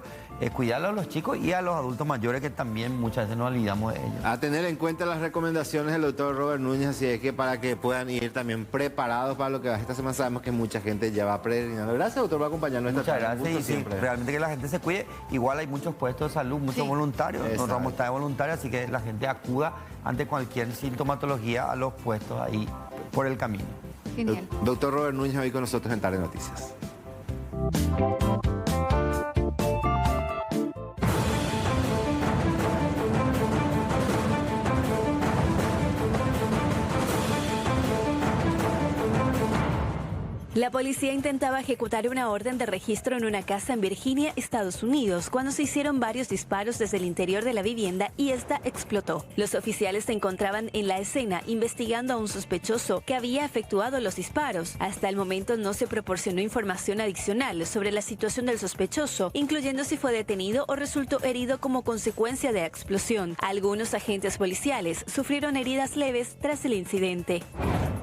cuidarlo a los chicos y a los adultos mayores que también muchas veces nos olvidamos de ellos. A tener en cuenta las recomendaciones del doctor Robert Núñez, así es que para que puedan ir también preparados para lo que va esta semana. Sabemos que mucha gente ya va peregrinando. Gracias, doctor, por acompañarnos esta Muchas tarde. gracias y sí, realmente que la gente se cuide. Igual hay muchos puestos de salud, muchos voluntarios. Nosotros vamos a estar de voluntarios, así que la gente acuda ante cualquier sintomatología a los puestos ahí por el camino. Genial. Doctor Robert Núñez hoy con nosotros en Tarde Noticias. La policía intentaba ejecutar una orden de registro en una casa en Virginia, Estados Unidos, cuando se hicieron varios disparos desde el interior de la vivienda y esta explotó. Los oficiales se encontraban en la escena investigando a un sospechoso que había efectuado los disparos. Hasta el momento no se proporcionó información adicional sobre la situación del sospechoso, incluyendo si fue detenido o resultó herido como consecuencia de la explosión. Algunos agentes policiales sufrieron heridas leves tras el incidente.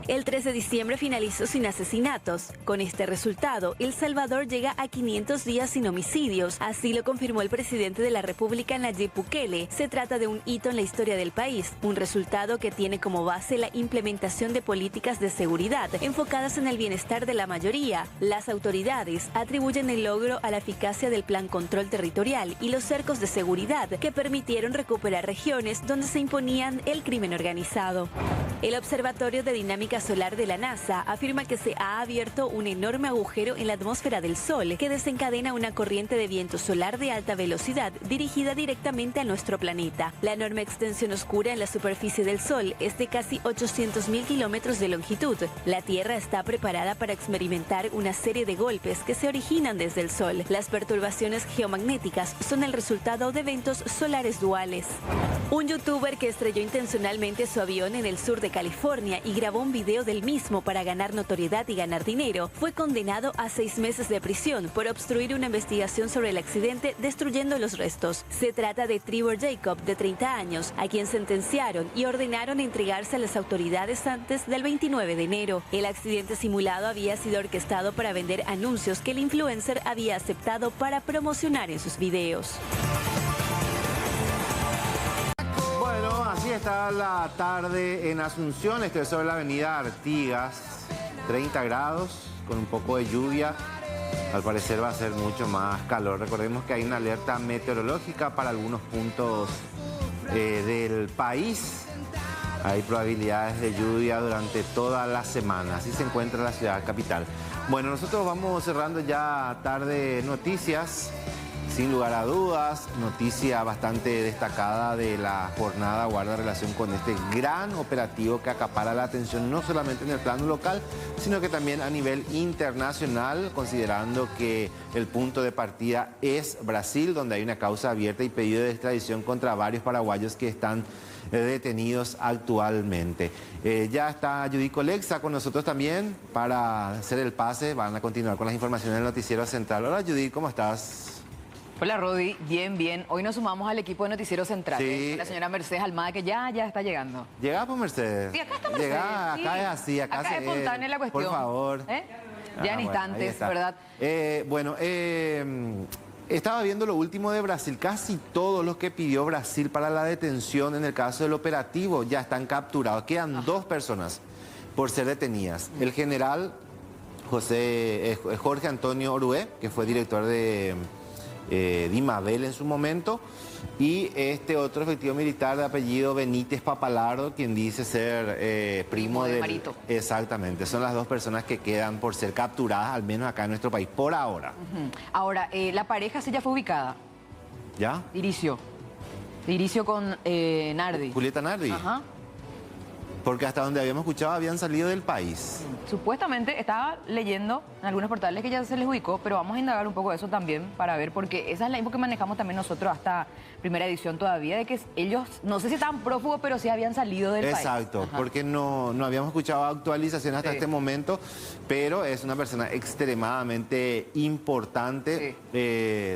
El 3 de diciembre finalizó sin asesinatos. Con este resultado, El Salvador llega a 500 días sin homicidios. Así lo confirmó el presidente de la República, Nayib Bukele. Se trata de un hito en la historia del país, un resultado que tiene como base la implementación de políticas de seguridad enfocadas en el bienestar de la mayoría. Las autoridades atribuyen el logro a la eficacia del Plan Control Territorial y los cercos de seguridad que permitieron recuperar regiones donde se imponían el crimen organizado. El Observatorio de Dinámica Solar de la NASA afirma que se ha abierto un enorme agujero en la atmósfera del Sol que desencadena una corriente de viento solar de alta velocidad dirigida directamente a nuestro planeta. La enorme extensión oscura en la superficie del Sol es de casi 800.000 kilómetros de longitud. La Tierra está preparada para experimentar una serie de golpes que se originan desde el Sol. Las perturbaciones geomagnéticas son el resultado de eventos solares duales. Un youtuber que estrelló intencionalmente su avión en el sur de California y grabó un video del mismo para ganar notoriedad y ganar dinero, fue condenado a 6 meses de prisión por obstruir una investigación sobre el accidente destruyendo los restos. Se trata de Trevor Jacob, de 30 años, a quien sentenciaron y ordenaron entregarse a las autoridades antes del 29 de enero. El accidente simulado había sido orquestado para vender anuncios que el influencer había aceptado para promocionar en sus videos. Así está la tarde en Asunción, estoy sobre la avenida Artigas, 30 grados, con un poco de lluvia. Al parecer va a ser mucho más calor. Recordemos que hay una alerta meteorológica para algunos puntos del país. Hay probabilidades de lluvia durante toda la semana. Así se encuentra la ciudad capital. Bueno, nosotros vamos cerrando ya Tarde Noticias. Sin lugar a dudas, noticia bastante destacada de la jornada guarda relación con este gran operativo que acapara la atención no solamente en el plano local, sino que también a nivel internacional, considerando que el punto de partida es Brasil, donde hay una causa abierta y pedido de extradición contra varios paraguayos que están detenidos actualmente. Ya está Judith Colexa con nosotros también para hacer el pase. Van a continuar con las informaciones del Noticiero Central. Hola Judith, ¿cómo estás? Hola Rodi, bien, bien. Hoy nos sumamos al equipo de Noticiero Central. Sí. La señora Mercedes Almada, que ya está llegando. Llega por Mercedes. Sí, acá está Mercedes. Llega, sí. acá es así, acá es espontánea la cuestión. Por favor. Ya en instantes, ¿verdad? Estaba viendo lo último de Brasil. Casi todos los que pidió Brasil para la detención en el caso del operativo ya están capturados. Quedan 2 personas por ser detenidas. El general Jorge Antonio Orué, que fue director de Dimabel en su momento, y este otro efectivo militar de apellido Benítez Papalardo, quien dice ser primo de Marito. Exactamente, son las 2 personas que quedan por ser capturadas, al menos acá en nuestro país, por ahora. Ahora, la pareja sí ya fue ubicada. ¿Ya? Iricio con Nardi. Julieta Nardi. Ajá. Porque hasta donde habíamos escuchado habían salido del país. Supuestamente estaba leyendo en algunos portales que ya se les ubicó, pero vamos a indagar un poco de eso también para ver, porque esa es la info que manejamos también nosotros hasta primera edición todavía, de que ellos, no sé si estaban prófugos, pero sí habían salido del país. Exacto, porque no habíamos escuchado actualización hasta este momento, pero es una persona extremadamente importante.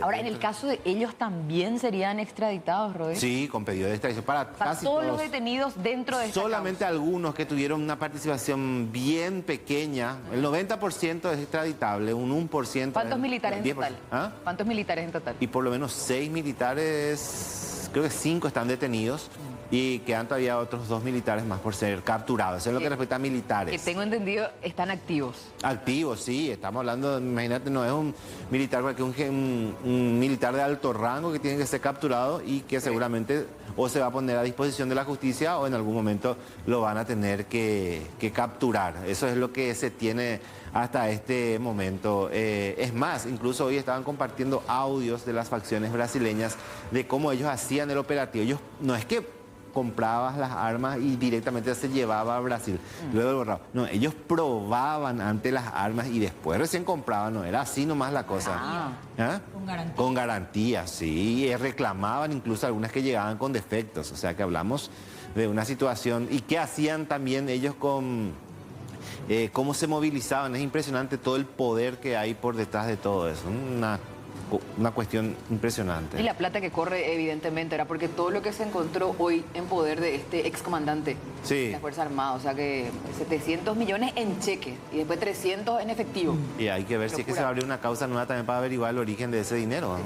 Ahora, en el caso de ellos también serían extraditados, Rodri. Sí, con pedido de extradición para casi todos los detenidos dentro de esta solamente causa. algunos que tuvieron una participación bien pequeña. El 90% es extraditable, un 1%. ¿Cuántos militares en 10%. total? ¿Ah? ¿Cuántos militares en total? Y por lo menos 6 militares, creo que 5 están detenidos. Y quedan todavía otros 2 militares más por ser capturados. Eso es lo que respecta a militares. Que tengo entendido, están activos. Activos, sí. Estamos hablando, imagínate, no es un militar, un militar de alto rango que tiene que ser capturado y que seguramente o se va a poner a disposición de la justicia o en algún momento lo van a tener que capturar. Eso es lo que se tiene hasta este momento. Es más, incluso hoy estaban compartiendo audios de las facciones brasileñas de cómo ellos hacían el operativo. Ellos no es que comprabas las armas y directamente se llevaba a Brasil, luego lo borraba. No, ellos probaban antes las armas y después recién compraban, no era así nomás la cosa. ¿Ah? Con garantía. Con garantía, sí, y reclamaban incluso algunas que llegaban con defectos, o sea que hablamos de una situación. ¿Y qué hacían también ellos con cómo se movilizaban? Es impresionante todo el poder que hay por detrás de todo eso, una cuestión impresionante. Y la plata que corre, evidentemente, era porque todo lo que se encontró hoy en poder de este excomandante de las Fuerzas Armadas, o sea que 700 millones en cheque y después 300 en efectivo. Y hay que ver si es que se va a abrir una causa nueva también para averiguar el origen de ese dinero.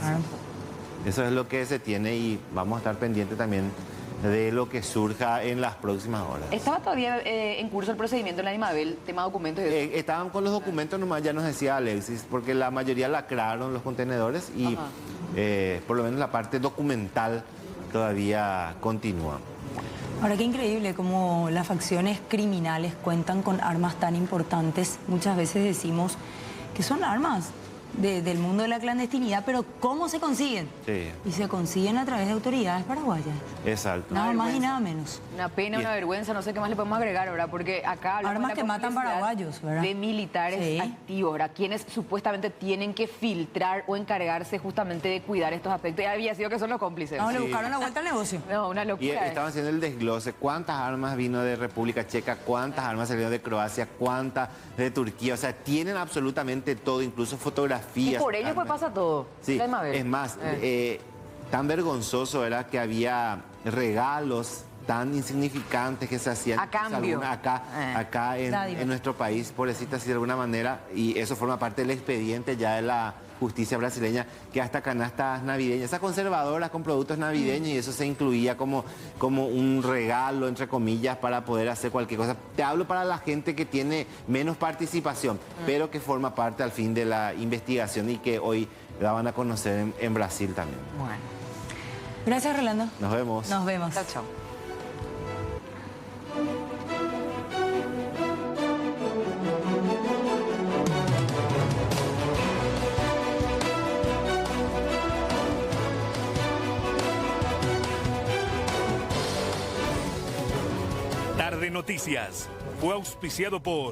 Eso es lo que se tiene y vamos a estar pendientes también de lo que surja en las próximas horas. ¿Estaba todavía en curso el procedimiento en la Dimabel, tema documentos y eso? Estaban con los documentos nomás, ya nos decía Alexis, porque la mayoría lacraron los contenedores y por lo menos la parte documental todavía continúa. Ahora, qué increíble cómo las facciones criminales cuentan con armas tan importantes. Muchas veces decimos que son armas del mundo de la clandestinidad, pero ¿cómo se consiguen? Sí. Y se consiguen a través de autoridades paraguayas. Exacto. Nada más y nada menos. Una pena, una vergüenza, no sé qué más le podemos agregar, ¿verdad? Porque acá hablamos armas de la que matan paraguayos, ¿verdad? De militares activos, ¿verdad? Quienes supuestamente tienen que filtrar o encargarse justamente de cuidar estos aspectos. Ya había sido que son los cómplices. No, le buscaron la vuelta al negocio. No, una Y locura. estaban haciendo el desglose. ¿Cuántas armas vino de República Checa? ¿Cuántas armas salieron de Croacia? ¿Cuántas de Turquía? O sea, tienen absolutamente todo, incluso fotografías. Y por ello pues pasa todo. Sí, es más, tan vergonzoso era que había regalos tan insignificantes que se hacían a cambio acá en nuestro país, pobrecita, así de alguna manera, y eso forma parte del expediente ya de la justicia brasileña, que hasta canastas navideñas, esas conservadoras con productos navideños, y eso se incluía como un regalo, entre comillas, para poder hacer cualquier cosa. Te hablo para la gente que tiene menos participación, pero que forma parte al fin de la investigación y que hoy la van a conocer en Brasil también. Bueno. Gracias, Rolando. Nos vemos. Nos vemos. Chao, chao. Tarde Noticias fue auspiciado por